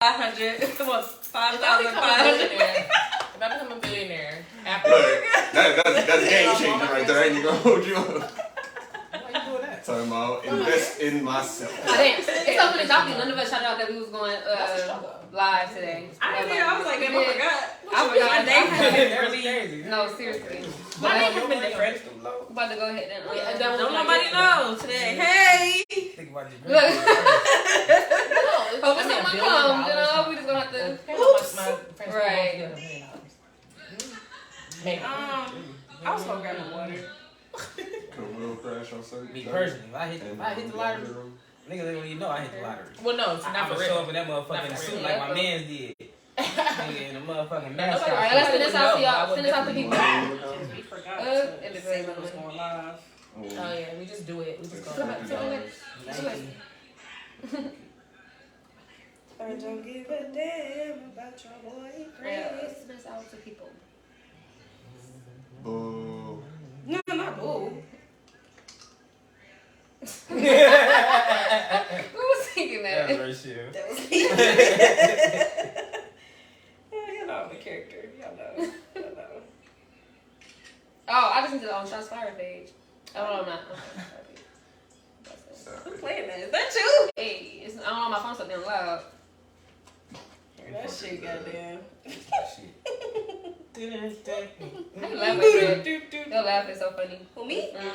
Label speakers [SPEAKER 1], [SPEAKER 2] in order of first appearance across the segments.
[SPEAKER 1] 500. What? 5,500.
[SPEAKER 2] If I become a billionaire after
[SPEAKER 3] that's game changing right there. I ain't gonna hold you up.
[SPEAKER 2] why you doing that?
[SPEAKER 3] Talking about invest in myself.
[SPEAKER 4] Oh, damn. It's so funny. None of us shouted out that we was going live today.
[SPEAKER 1] I didn't hear. I was like, damn, I forgot.
[SPEAKER 4] I forgot.
[SPEAKER 1] My day has been really.
[SPEAKER 2] crazy.
[SPEAKER 4] No, seriously.
[SPEAKER 1] My day has been different.
[SPEAKER 4] About to go ahead and
[SPEAKER 1] Don't nobody know today. Hey.
[SPEAKER 2] Think about your
[SPEAKER 4] Look.
[SPEAKER 2] dreams.
[SPEAKER 4] Hope someone comes, you know, we just gonna have to. Right.
[SPEAKER 2] Maybe.
[SPEAKER 1] I was gonna grab my water.
[SPEAKER 3] Could Will crash on certain?
[SPEAKER 2] Me personally, if I hit the lottery, niggas don't even know I hit the lottery.
[SPEAKER 1] Well, no, it's
[SPEAKER 2] I
[SPEAKER 1] not for
[SPEAKER 2] would show
[SPEAKER 1] real.
[SPEAKER 2] up in that motherfucking suit like my mans did. Nigga in the motherfucking mask.
[SPEAKER 4] All right, let's send this out to y'all. Send this out to people.
[SPEAKER 1] We forgot to say we was going live.
[SPEAKER 2] Oh yeah, we just do it. We just go.
[SPEAKER 1] I don't give a damn about your boyfriend.
[SPEAKER 4] Yeah, let's send this out to people.
[SPEAKER 3] Boo.
[SPEAKER 1] No, not boo.
[SPEAKER 4] Who was thinking that?
[SPEAKER 2] That's very shit.
[SPEAKER 1] That was me. You know I'm a character. Y'all know.
[SPEAKER 4] Oh, I just need to on Shots Fire page. Oh, no, I'm not.
[SPEAKER 1] Who's playing that? Is that you?
[SPEAKER 4] Hey, I don't know, my phone's so damn loud.
[SPEAKER 1] That shit, goddamn.
[SPEAKER 2] Shit.
[SPEAKER 4] How you laugh like that? Your laugh is so funny.
[SPEAKER 1] Who, me?
[SPEAKER 3] How you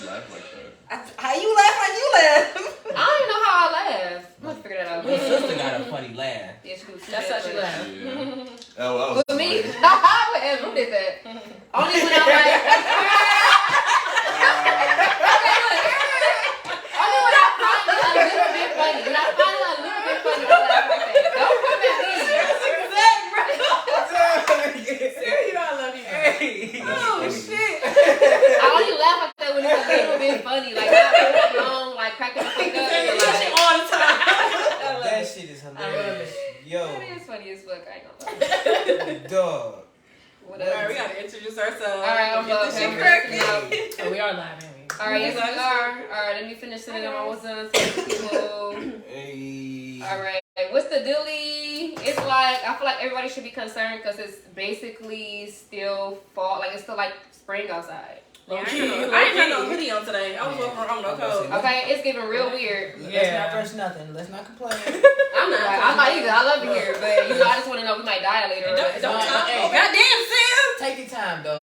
[SPEAKER 3] laugh like that?
[SPEAKER 1] How you laugh? How you laugh?
[SPEAKER 4] I don't even know how I laugh. I'm gonna figure that out.
[SPEAKER 2] My sister got a funny laugh.
[SPEAKER 4] Yeah, she was.
[SPEAKER 1] That's how she laughed.
[SPEAKER 3] Yeah. Oh, I was
[SPEAKER 4] With me? Who did that? Only when I'm like. Only when I find it a little bit funny. When I find it a little bit funny, I laugh like that. Don't come at me.
[SPEAKER 1] You know I love you. Hey. Oh, shit.
[SPEAKER 4] I only laugh like that when it's a little bit funny. Like, not long, like cracking the fuck up.
[SPEAKER 1] All the time.
[SPEAKER 2] That shit is hilarious. Yo.
[SPEAKER 4] That is funny as fuck. I ain't gonna lie.
[SPEAKER 2] Dog.
[SPEAKER 4] What
[SPEAKER 1] All right, we
[SPEAKER 4] else?
[SPEAKER 1] gotta introduce ourselves.
[SPEAKER 4] All right, I'm
[SPEAKER 1] Get this shit
[SPEAKER 4] up.
[SPEAKER 1] cracking.
[SPEAKER 2] Oh, we are live, ain't we?
[SPEAKER 4] All right, yes, we are. All right, let me finish sending them on what's on people.
[SPEAKER 2] Hey.
[SPEAKER 4] All right, what's the dealie? It's like, I feel like everybody should be concerned because it's basically still fall. Like, it's still like spring outside.
[SPEAKER 1] Yeah, I ain't had no hoodie on today. I was working on no coat.
[SPEAKER 4] Okay, it's getting real weird.
[SPEAKER 2] Let's not rush nothing. Let's not complain.
[SPEAKER 4] I'm not either. I love it here, but you know, I just want to know if we might die later.
[SPEAKER 1] Don't talk. Oh, goddamn, Sam.
[SPEAKER 2] Take your time, dog.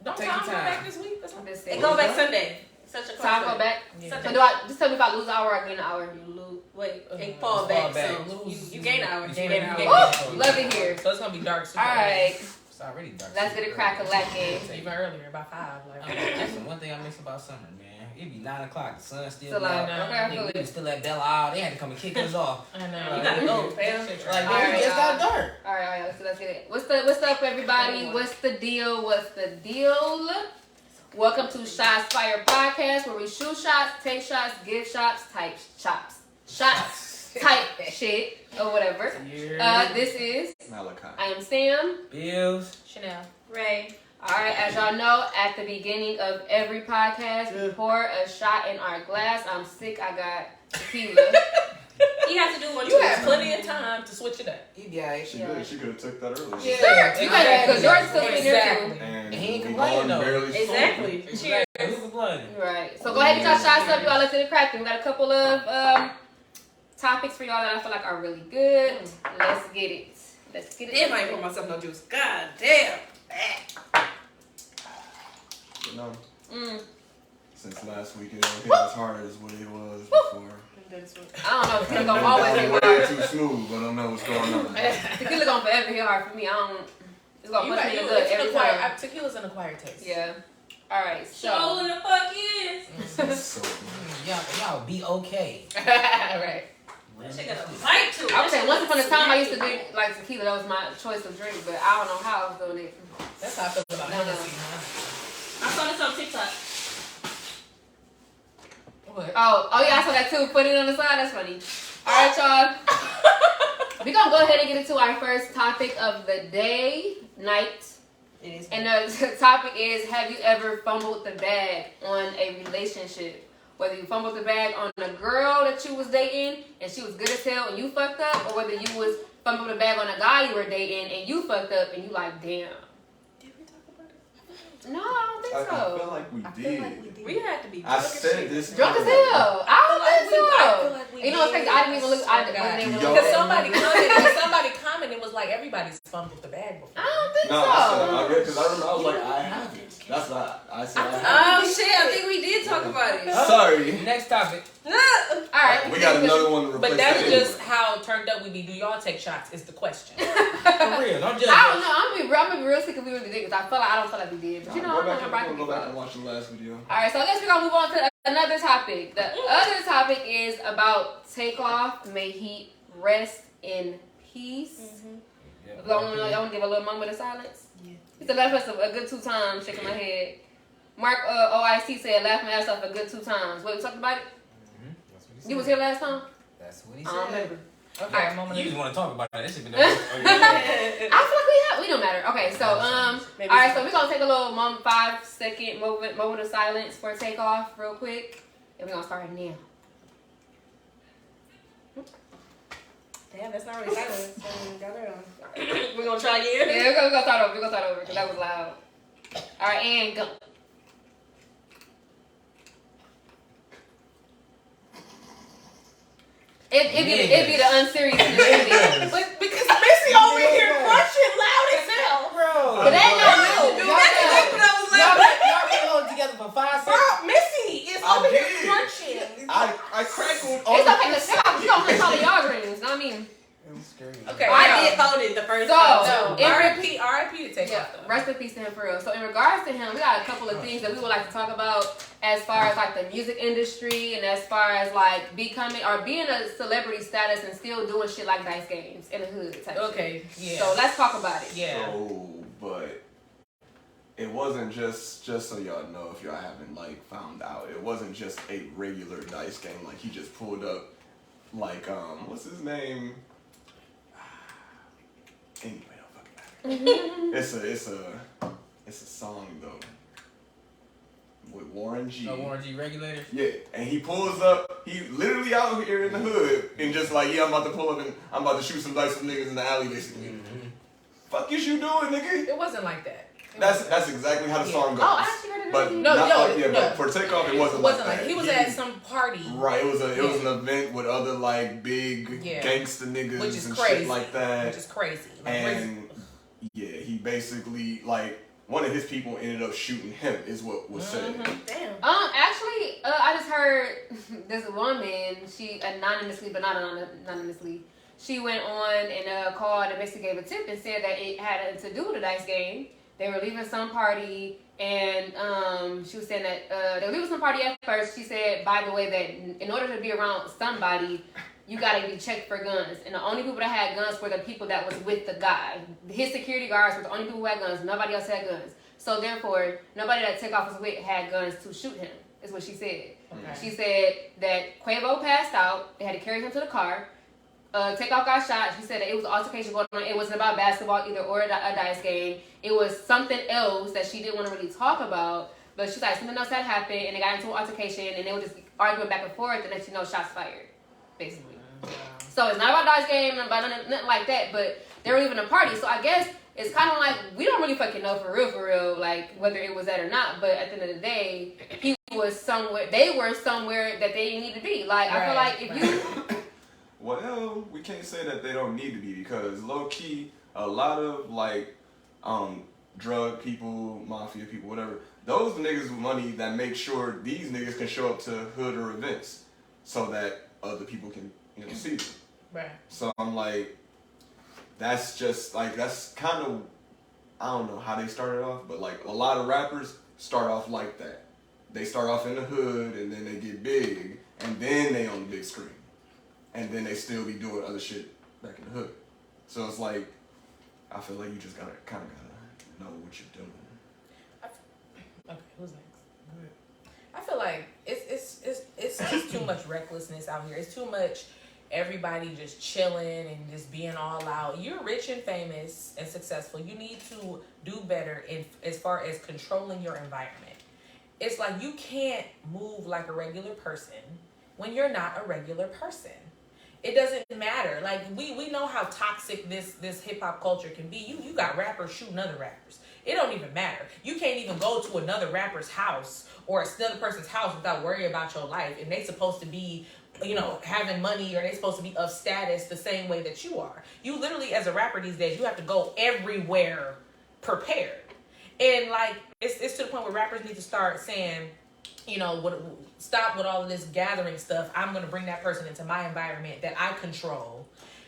[SPEAKER 1] Don't
[SPEAKER 2] Take
[SPEAKER 1] time
[SPEAKER 2] your
[SPEAKER 1] go
[SPEAKER 2] time.
[SPEAKER 1] back this week. That's what
[SPEAKER 4] This
[SPEAKER 1] it go back Sunday. Such a
[SPEAKER 4] Time go back.
[SPEAKER 2] Yeah.
[SPEAKER 4] So do I just tell me if I lose an hour or I gain an hour?
[SPEAKER 1] You lose. Wait, it fall back. So you gain hours. You gain hours.
[SPEAKER 4] Oh, love it here.
[SPEAKER 1] So it's gonna be dark soon.
[SPEAKER 4] All right,
[SPEAKER 2] It's already dark.
[SPEAKER 4] let's get it crack-a-lacking.
[SPEAKER 1] Even earlier, about 5. Like
[SPEAKER 2] That's the one thing I miss about summer, man. It'd be 9 o'clock. The sun's still
[SPEAKER 4] Still out.
[SPEAKER 2] out.
[SPEAKER 4] Okay, I feel
[SPEAKER 2] We
[SPEAKER 4] it.
[SPEAKER 2] was still at Belle Isle. They had to come and kick us off.
[SPEAKER 1] I know. You gotta go, fam.
[SPEAKER 2] Like,
[SPEAKER 4] All
[SPEAKER 2] man,
[SPEAKER 4] right,
[SPEAKER 2] it just got dark.
[SPEAKER 4] All right, so let's get it. What's up, everybody? What's the deal? Welcome to Shots Fire Podcast, where we shoot shots, take shots, give shots, type shots, type shit or whatever. This is
[SPEAKER 3] Malachi.
[SPEAKER 4] I am Sam.
[SPEAKER 2] Bills.
[SPEAKER 1] Chanel. Ray.
[SPEAKER 4] All right, as y'all know, at the beginning of every podcast, we pour a shot in our glass. I'm sick. I got tequila.
[SPEAKER 1] You have to do one. You have plenty of time to switch it up.
[SPEAKER 2] Yeah,
[SPEAKER 3] She could have took that earlier.
[SPEAKER 4] Yeah, you got it because yours still in there too.
[SPEAKER 3] And
[SPEAKER 2] He ain't
[SPEAKER 3] we
[SPEAKER 2] complaining,
[SPEAKER 3] all
[SPEAKER 2] though.
[SPEAKER 3] barely
[SPEAKER 1] Exactly. Cheers.
[SPEAKER 2] Who complaining?
[SPEAKER 4] Right. So go ahead and get y'all shots up, y'all. Let's get it cracking. We got a couple of topics for y'all that I feel like are really good. Let's get it.
[SPEAKER 1] Damn, I ain't pour myself no juice. God damn.
[SPEAKER 3] But no, since last week it don't hit as hard as what it was before.
[SPEAKER 4] I don't know. Tequila gonna always be
[SPEAKER 3] Way
[SPEAKER 4] hard.
[SPEAKER 3] too smooth, but I don't know what's going on.
[SPEAKER 4] Tequila gonna forever hit hard for me. It's gonna push me in the good every time.
[SPEAKER 1] Tequila's an acquired taste.
[SPEAKER 4] Yeah. All right. So.
[SPEAKER 1] Who the fuck is?
[SPEAKER 3] So,
[SPEAKER 2] Y'all be okay.
[SPEAKER 4] Right.
[SPEAKER 1] She got a fight to it.
[SPEAKER 4] I would say once upon a time I used to drink like tequila. That was my choice of drink, but I don't know how I was doing it.
[SPEAKER 1] That's how I feel about Hennessy. I saw this on TikTok. What?
[SPEAKER 4] Oh yeah, I saw that too. Put it on the side. That's funny. All right, y'all. We're gonna go ahead and get into our first topic of the day, night.
[SPEAKER 1] It is.
[SPEAKER 4] And the topic is: have you ever fumbled the bag on a relationship Whether you fumbled the bag on a girl that you was dating and she was good as hell and you fucked up, or whether you was fumbled the bag on a guy you were dating and you fucked up and you like, damn.
[SPEAKER 1] Did we talk about it?
[SPEAKER 4] No, I don't think so.
[SPEAKER 3] I feel like we did.
[SPEAKER 1] We had to be
[SPEAKER 3] I
[SPEAKER 1] drunk as
[SPEAKER 3] said
[SPEAKER 1] shit.
[SPEAKER 3] this.
[SPEAKER 4] Drunk as hell. I don't think so. You know what's crazy? I didn't even look. I wasn't able to look.
[SPEAKER 1] Because somebody commented was like, everybody's fumbled the bag before.
[SPEAKER 4] I don't think
[SPEAKER 3] No,
[SPEAKER 4] so.
[SPEAKER 3] I said, because I remember I was like, I haven't. That's not. I said I haven't.
[SPEAKER 1] Oh shit! I think we did talk about it.
[SPEAKER 3] Sorry.
[SPEAKER 2] Next topic.
[SPEAKER 4] All right.
[SPEAKER 3] We got another one to replace.
[SPEAKER 1] But that's
[SPEAKER 3] that
[SPEAKER 1] just
[SPEAKER 3] anyway.
[SPEAKER 1] how turned up we be. Do y'all take shots? Is the question.
[SPEAKER 2] For real. Don't judge
[SPEAKER 4] I don't
[SPEAKER 2] us.
[SPEAKER 4] know. I'm gonna be real sick if we really did, because I don't feel like we did. But you know,
[SPEAKER 3] Go
[SPEAKER 4] I'm
[SPEAKER 3] back
[SPEAKER 4] not
[SPEAKER 3] and-
[SPEAKER 4] rocking
[SPEAKER 3] Go back and
[SPEAKER 4] people.
[SPEAKER 3] watch the last video.
[SPEAKER 4] All right, so I guess we're gonna move on to another topic. The other topic is about Takeoff. May he rest in peace.
[SPEAKER 2] Yeah,
[SPEAKER 4] I want to give a little moment of silence.
[SPEAKER 1] Yeah.
[SPEAKER 4] He said, laugh us a good 2 times, shaking my head. Mark OIC said, laugh my ass off a good 2 times. What, we talked about it?
[SPEAKER 2] That's what he said.
[SPEAKER 4] You was here last time?
[SPEAKER 2] That's what he
[SPEAKER 4] I
[SPEAKER 2] said.
[SPEAKER 4] don't remember.
[SPEAKER 1] Okay,
[SPEAKER 4] Alright.
[SPEAKER 1] moment.
[SPEAKER 2] You just want to talk about that. That shit been
[SPEAKER 4] I feel like we don't matter. Okay, so,
[SPEAKER 1] Maybe
[SPEAKER 4] all right, so we're going to take a little 5-second moment of silence for Takeoff real quick. And we're going to start now.
[SPEAKER 1] Damn, that's not really silent. We're gonna try again.
[SPEAKER 4] Yeah, we're gonna start over. We're gonna start over because that was loud. All right, and go. It'd be the unserious in the movie.
[SPEAKER 1] But because Missy over here crunching loud as hell.
[SPEAKER 2] Bro.
[SPEAKER 4] But that
[SPEAKER 2] Y'all been holding together for 5 seconds.
[SPEAKER 1] Bro, Missy is
[SPEAKER 3] I
[SPEAKER 1] over here
[SPEAKER 3] did.
[SPEAKER 1] crunching.
[SPEAKER 3] I crackled all
[SPEAKER 4] it's okay
[SPEAKER 3] the
[SPEAKER 4] to tell. You don't want to call the y'all rings. I mean,
[SPEAKER 1] Okay,
[SPEAKER 4] I
[SPEAKER 1] I
[SPEAKER 4] did
[SPEAKER 1] did hold it the first
[SPEAKER 4] So,
[SPEAKER 1] time.
[SPEAKER 4] in-
[SPEAKER 1] R.I.P. to take
[SPEAKER 4] yeah,
[SPEAKER 1] off.
[SPEAKER 4] rest in peace to him for real. So in regards to him, we got a couple of things that we would like to talk about as far as like the music industry and as far as like becoming or being a celebrity status and still doing shit like dice games in the hood type shit.
[SPEAKER 1] Okay, yeah.
[SPEAKER 4] So let's talk about it.
[SPEAKER 1] Yeah.
[SPEAKER 3] So, but it wasn't just so y'all know if y'all haven't like found out, it wasn't just a regular dice game. Like he just pulled up like what's his name? Anyway, don't fucking matter. It's a song though. With Warren G.
[SPEAKER 2] No Warren G regulators?
[SPEAKER 3] Yeah, and he pulls up, he literally out here in the hood and just like, yeah, I'm about to pull up and I'm about to shoot some dice with niggas in the alley basically. Fuck is you doing, nigga?
[SPEAKER 1] It wasn't like that.
[SPEAKER 3] That's exactly how the song goes.
[SPEAKER 4] Oh, I actually heard it.
[SPEAKER 3] But
[SPEAKER 1] No,
[SPEAKER 3] but for Takeoff, it wasn't like that.
[SPEAKER 1] He was at some party.
[SPEAKER 3] Right, it was an event with other like big gangster niggas
[SPEAKER 1] Which is
[SPEAKER 3] and
[SPEAKER 1] crazy.
[SPEAKER 3] shit like that.
[SPEAKER 1] Which is crazy. Like,
[SPEAKER 3] And yeah, he basically like one of his people ended up shooting him is what was said.
[SPEAKER 1] Damn.
[SPEAKER 4] Actually, I just heard this woman, she anonymously, but not anonymously, she went on and called and basically gave a tip and said that it had to do with the dice game. They were leaving some party, and she was saying that they were leaving some party at first. She said, by the way, that in order to be around somebody, you gotta be checked for guns. And the only people that had guns were the people that was with the guy. His security guards were the only people who had guns. Nobody else had guns. So therefore, nobody that Takeoff was with had guns to shoot him, is what she said.
[SPEAKER 1] Okay.
[SPEAKER 4] She said that Quavo passed out. They had to carry him to the car. Takeoff got shot. She said that it was an altercation going on. It wasn't about basketball either or a dice game. It was something else that she didn't want to really talk about. But she's like, something else had happened, and they got into an altercation, and they were just arguing back and forth, and then she knows shots fired, basically. So it's not about dice game, not about nothing like that, but they were leaving a party. So I guess it's kind of like, we don't really fucking know for real, like, whether it was that or not. But at the end of the day, he was somewhere, they were somewhere that they didn't need to be. Like, I feel like if you...
[SPEAKER 3] Well, we can't say that they don't need to be because low key, a lot of like drug people, mafia people, whatever, those niggas with money that make sure these niggas can show up to hood or events so that other people can, see them.
[SPEAKER 1] Right.
[SPEAKER 3] So I'm like, that's just like, that's kind of, I don't know how they started off, but like a lot of rappers start off like that. They start off in the hood and then they get big and then they on the big screen. And then they still be doing other shit back in the hood. So it's like, I feel like you just kind of gotta know what you're doing.
[SPEAKER 1] Okay, who's next? I feel like it's just too much recklessness out here. It's too much everybody just chilling and just being all out. You're rich and famous and successful. You need to do better as far as controlling your environment. it's like you can't move like a regular person when you're not a regular person. It doesn't matter. Like we know how toxic this hip hop culture can be. You got rappers shooting other rappers. It don't even matter. You can't even go to another rapper's house or another person's house without worrying about your life. And they supposed to be, having money, or they supposed to be of status the same way that you are. You literally, as a rapper these days, you have to go everywhere prepared. And like it's to the point where rappers need to start saying, stop with all of this gathering stuff. I'm going to bring that person into my environment that I control.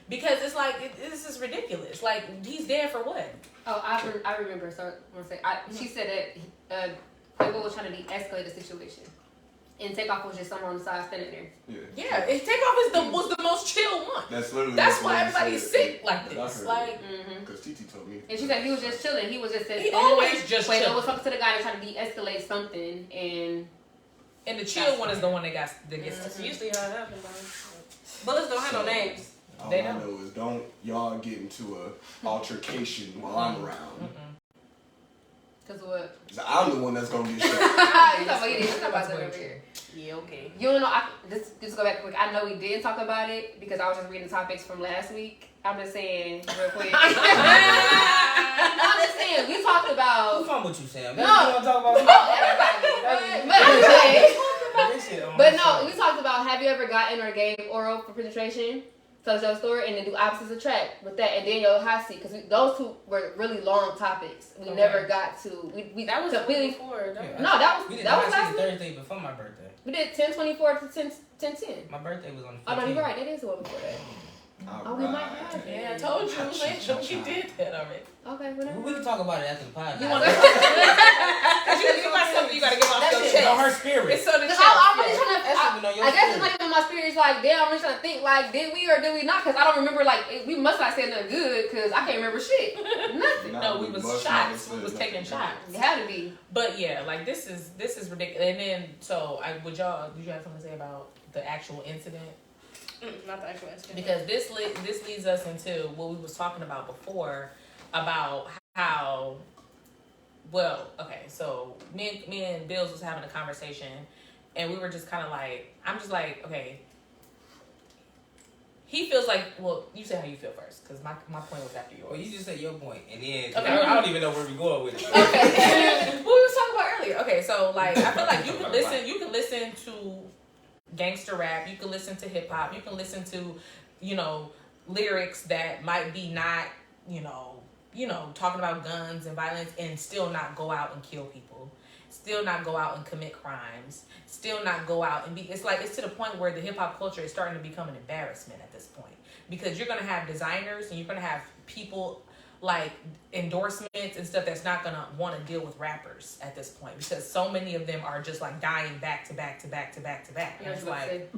[SPEAKER 1] Because it's like, this is ridiculous. Like, he's there for what?
[SPEAKER 4] Oh, I remember. So, she said that Quavo was trying to de-escalate the situation. And Takeoff was just somewhere on the side standing there.
[SPEAKER 1] Yeah. Takeoff was the most chill one. That's why everybody's sick like this. Like,
[SPEAKER 3] because Titi told me.
[SPEAKER 4] And she said he was just chilling. He was just
[SPEAKER 1] he always just chilling.
[SPEAKER 4] Quavo was talking to the guy that trying to de-escalate something,
[SPEAKER 1] and the chill one is the one that gets.
[SPEAKER 5] That's usually how it happens. Bullets don't have no names.
[SPEAKER 3] All I know is don't y'all get into a altercation while I'm around.
[SPEAKER 4] Cause what?
[SPEAKER 3] I'm the one that's gonna get shot.
[SPEAKER 4] You talking about that over here.
[SPEAKER 5] Yeah, okay.
[SPEAKER 4] You don't know. Just go back quick. I know we didn't talk about it because I was just reading the topics from last week. I'm just saying real quick. I'm just saying we talked about.
[SPEAKER 2] What's wrong with you, Sam?
[SPEAKER 4] No,
[SPEAKER 2] talk about
[SPEAKER 4] everybody. But no, we talked about have you ever gotten or gave oral for penetration? Tell us your story and then do opposites attract with that, and then your hot seat, because those two were really long topics. We never got to. We
[SPEAKER 5] that was
[SPEAKER 4] completely
[SPEAKER 5] before.
[SPEAKER 4] That was last week.
[SPEAKER 2] Thursday before my birthday.
[SPEAKER 4] We did 10/24 to 10/10.
[SPEAKER 2] My birthday was on the 15th.
[SPEAKER 4] Oh no, you're right. It is the one before that. We might have it.
[SPEAKER 1] Yeah, I told you. You did that already.
[SPEAKER 4] Okay, whatever.
[SPEAKER 2] We can talk about it after the podcast.
[SPEAKER 1] You got something you gotta get off your chest.
[SPEAKER 2] On her spirit.
[SPEAKER 1] It's on the chest.
[SPEAKER 4] I'm really trying to. I guess
[SPEAKER 2] spirit.
[SPEAKER 4] it's not even my spirit. It's like, damn, I'm really trying to think. Like, did we or did we not? Because I don't remember. Like, we must not say nothing good. Because I can't remember shit. Nothing.
[SPEAKER 1] No, we was shots. We was taking shots.
[SPEAKER 4] It had to be.
[SPEAKER 1] But yeah, like this is ridiculous. And then did you have something to say about the actual incident?
[SPEAKER 5] Not the actual incident.
[SPEAKER 1] Because this leads us into what we was talking about before about how. Well, okay, so me and Bills was having a conversation, and we were just kind of like, I'm just like, okay. He feels like, well, you say how you feel first, because my point was after yours.
[SPEAKER 2] Well, you just said your point, and then
[SPEAKER 1] okay.
[SPEAKER 2] I don't even know where we're going with it.
[SPEAKER 1] Okay, what we was talking about earlier. Okay, so like, I feel like you can listen to gangster rap, you can listen to hip hop, you can listen to, lyrics that might be not, talking about guns and violence, and still not go out and kill people, still not go out and commit crimes, still not go out and be. It's to the point where the hip hop culture is starting to become an embarrassment at this point, because you're gonna have designers and you're gonna have people like endorsements and stuff that's not gonna want to deal with rappers at this point, because so many of them are just like dying back to back to back to back to back. And it's like.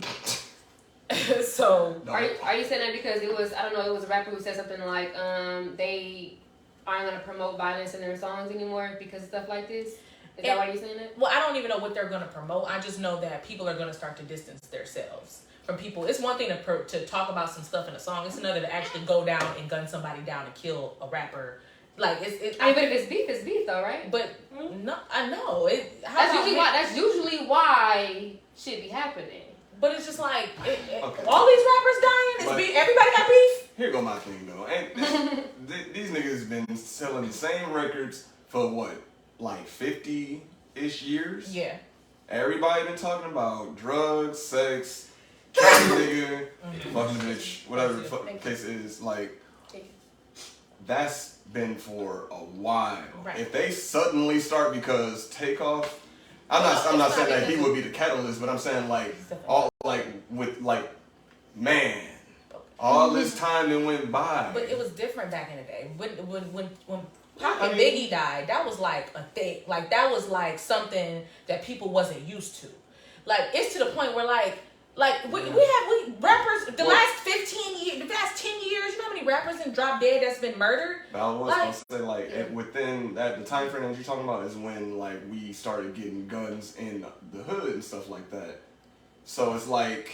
[SPEAKER 1] So
[SPEAKER 4] are you saying that because it was it was a rapper who said something like they aren't gonna promote violence in their songs anymore because of stuff like this? Is that why you're saying that?
[SPEAKER 1] Well, I don't even know what they're gonna promote. I just know that people are gonna start to distance themselves from people. It's one thing to talk about some stuff in a song. It's another to actually go down and gun somebody down and kill a rapper. Like but if it's beef though, right? But no, I know it. That's usually why shit be happening. But it's just like, all these rappers dying? It's beef. Everybody got beef?
[SPEAKER 3] Here go my thing, though. And these niggas been selling the same records for what? Like 50-ish years?
[SPEAKER 1] Yeah.
[SPEAKER 3] Everybody been talking about drugs, sex, trying nigga, fucking bitch, whatever the case is. Like, that's been for a while. Right. If they suddenly start because Takeoff, I'm not saying that he would be the catalyst, but I'm saying all this time that went by.
[SPEAKER 1] But it was different back in the day. When Pac and Biggie died, that was like a thing. Like that was like something that people wasn't used to. Like it's to the point where we rappers the last 15 years, the past 10 years, you know how many rappers and drop dead that's been murdered?
[SPEAKER 3] I was gonna say within that the time frame that you're talking about is when we started getting guns in the hood and stuff like that. So it's like.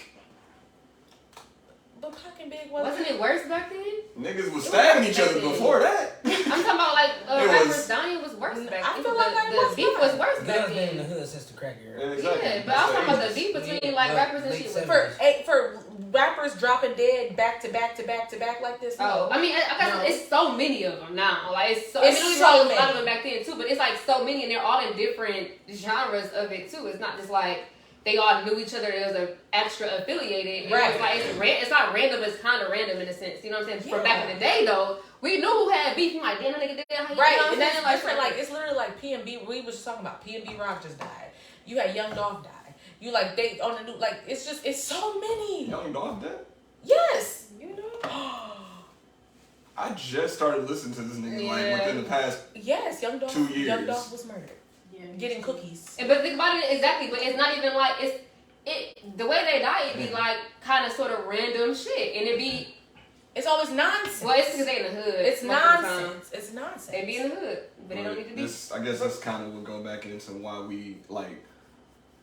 [SPEAKER 1] But Pac and Big
[SPEAKER 4] wasn't it worse back then?
[SPEAKER 3] Niggas was stabbing each other before that.
[SPEAKER 4] I'm talking about like rappers dying was worse back then.
[SPEAKER 1] I feel like
[SPEAKER 4] the beef was worse back
[SPEAKER 2] Guns been in the
[SPEAKER 4] then.
[SPEAKER 2] hood since the crack era.
[SPEAKER 3] Yeah, exactly.
[SPEAKER 4] Yeah, but I'm talking about the beef between like rappers and shit.
[SPEAKER 1] For rappers dropping dead back to back to back to back like this. No.
[SPEAKER 4] Oh, I mean, I guess it's so many of them now. Like it's so.
[SPEAKER 1] It's
[SPEAKER 4] I mean,
[SPEAKER 1] so
[SPEAKER 4] a lot
[SPEAKER 1] many.
[SPEAKER 4] of them back then too, but it's like so many, and they're all in different genres of it too. It's not just like they all knew each other. It was a extra affiliated.
[SPEAKER 1] Right.
[SPEAKER 4] It's like it's not random. It's kind of random in a sense. You know what I'm saying?
[SPEAKER 1] Yeah.
[SPEAKER 4] From back in the day though, we knew who had beef. I'm like, damn, that nigga did how you
[SPEAKER 1] Right,
[SPEAKER 4] You know what
[SPEAKER 1] and
[SPEAKER 4] I'm
[SPEAKER 1] that's
[SPEAKER 4] saying?
[SPEAKER 1] different. Like it's literally like P&B. We was just talking about P&B Rock just died. You had Young Dolph die. You like they on the new like it's so many.
[SPEAKER 3] Young Dolph dead?
[SPEAKER 1] Yes.
[SPEAKER 4] You know?
[SPEAKER 3] I just started listening to this nigga like within the past.
[SPEAKER 1] Yes, Young Dolph.
[SPEAKER 3] 2 years.
[SPEAKER 1] Young Dolph was murdered.
[SPEAKER 5] Yeah.
[SPEAKER 1] Getting cookies.
[SPEAKER 4] But think about it exactly. But it's not even like it. The way they die, it be like kind of sort of random shit, and it be.
[SPEAKER 1] It's always nonsense.
[SPEAKER 4] Well, it's because they in the hood.
[SPEAKER 1] It's
[SPEAKER 4] most of the time.
[SPEAKER 1] nonsense. It's nonsense.
[SPEAKER 4] They be in the hood, but they don't need to be.
[SPEAKER 3] I guess this kind of would go back into why we like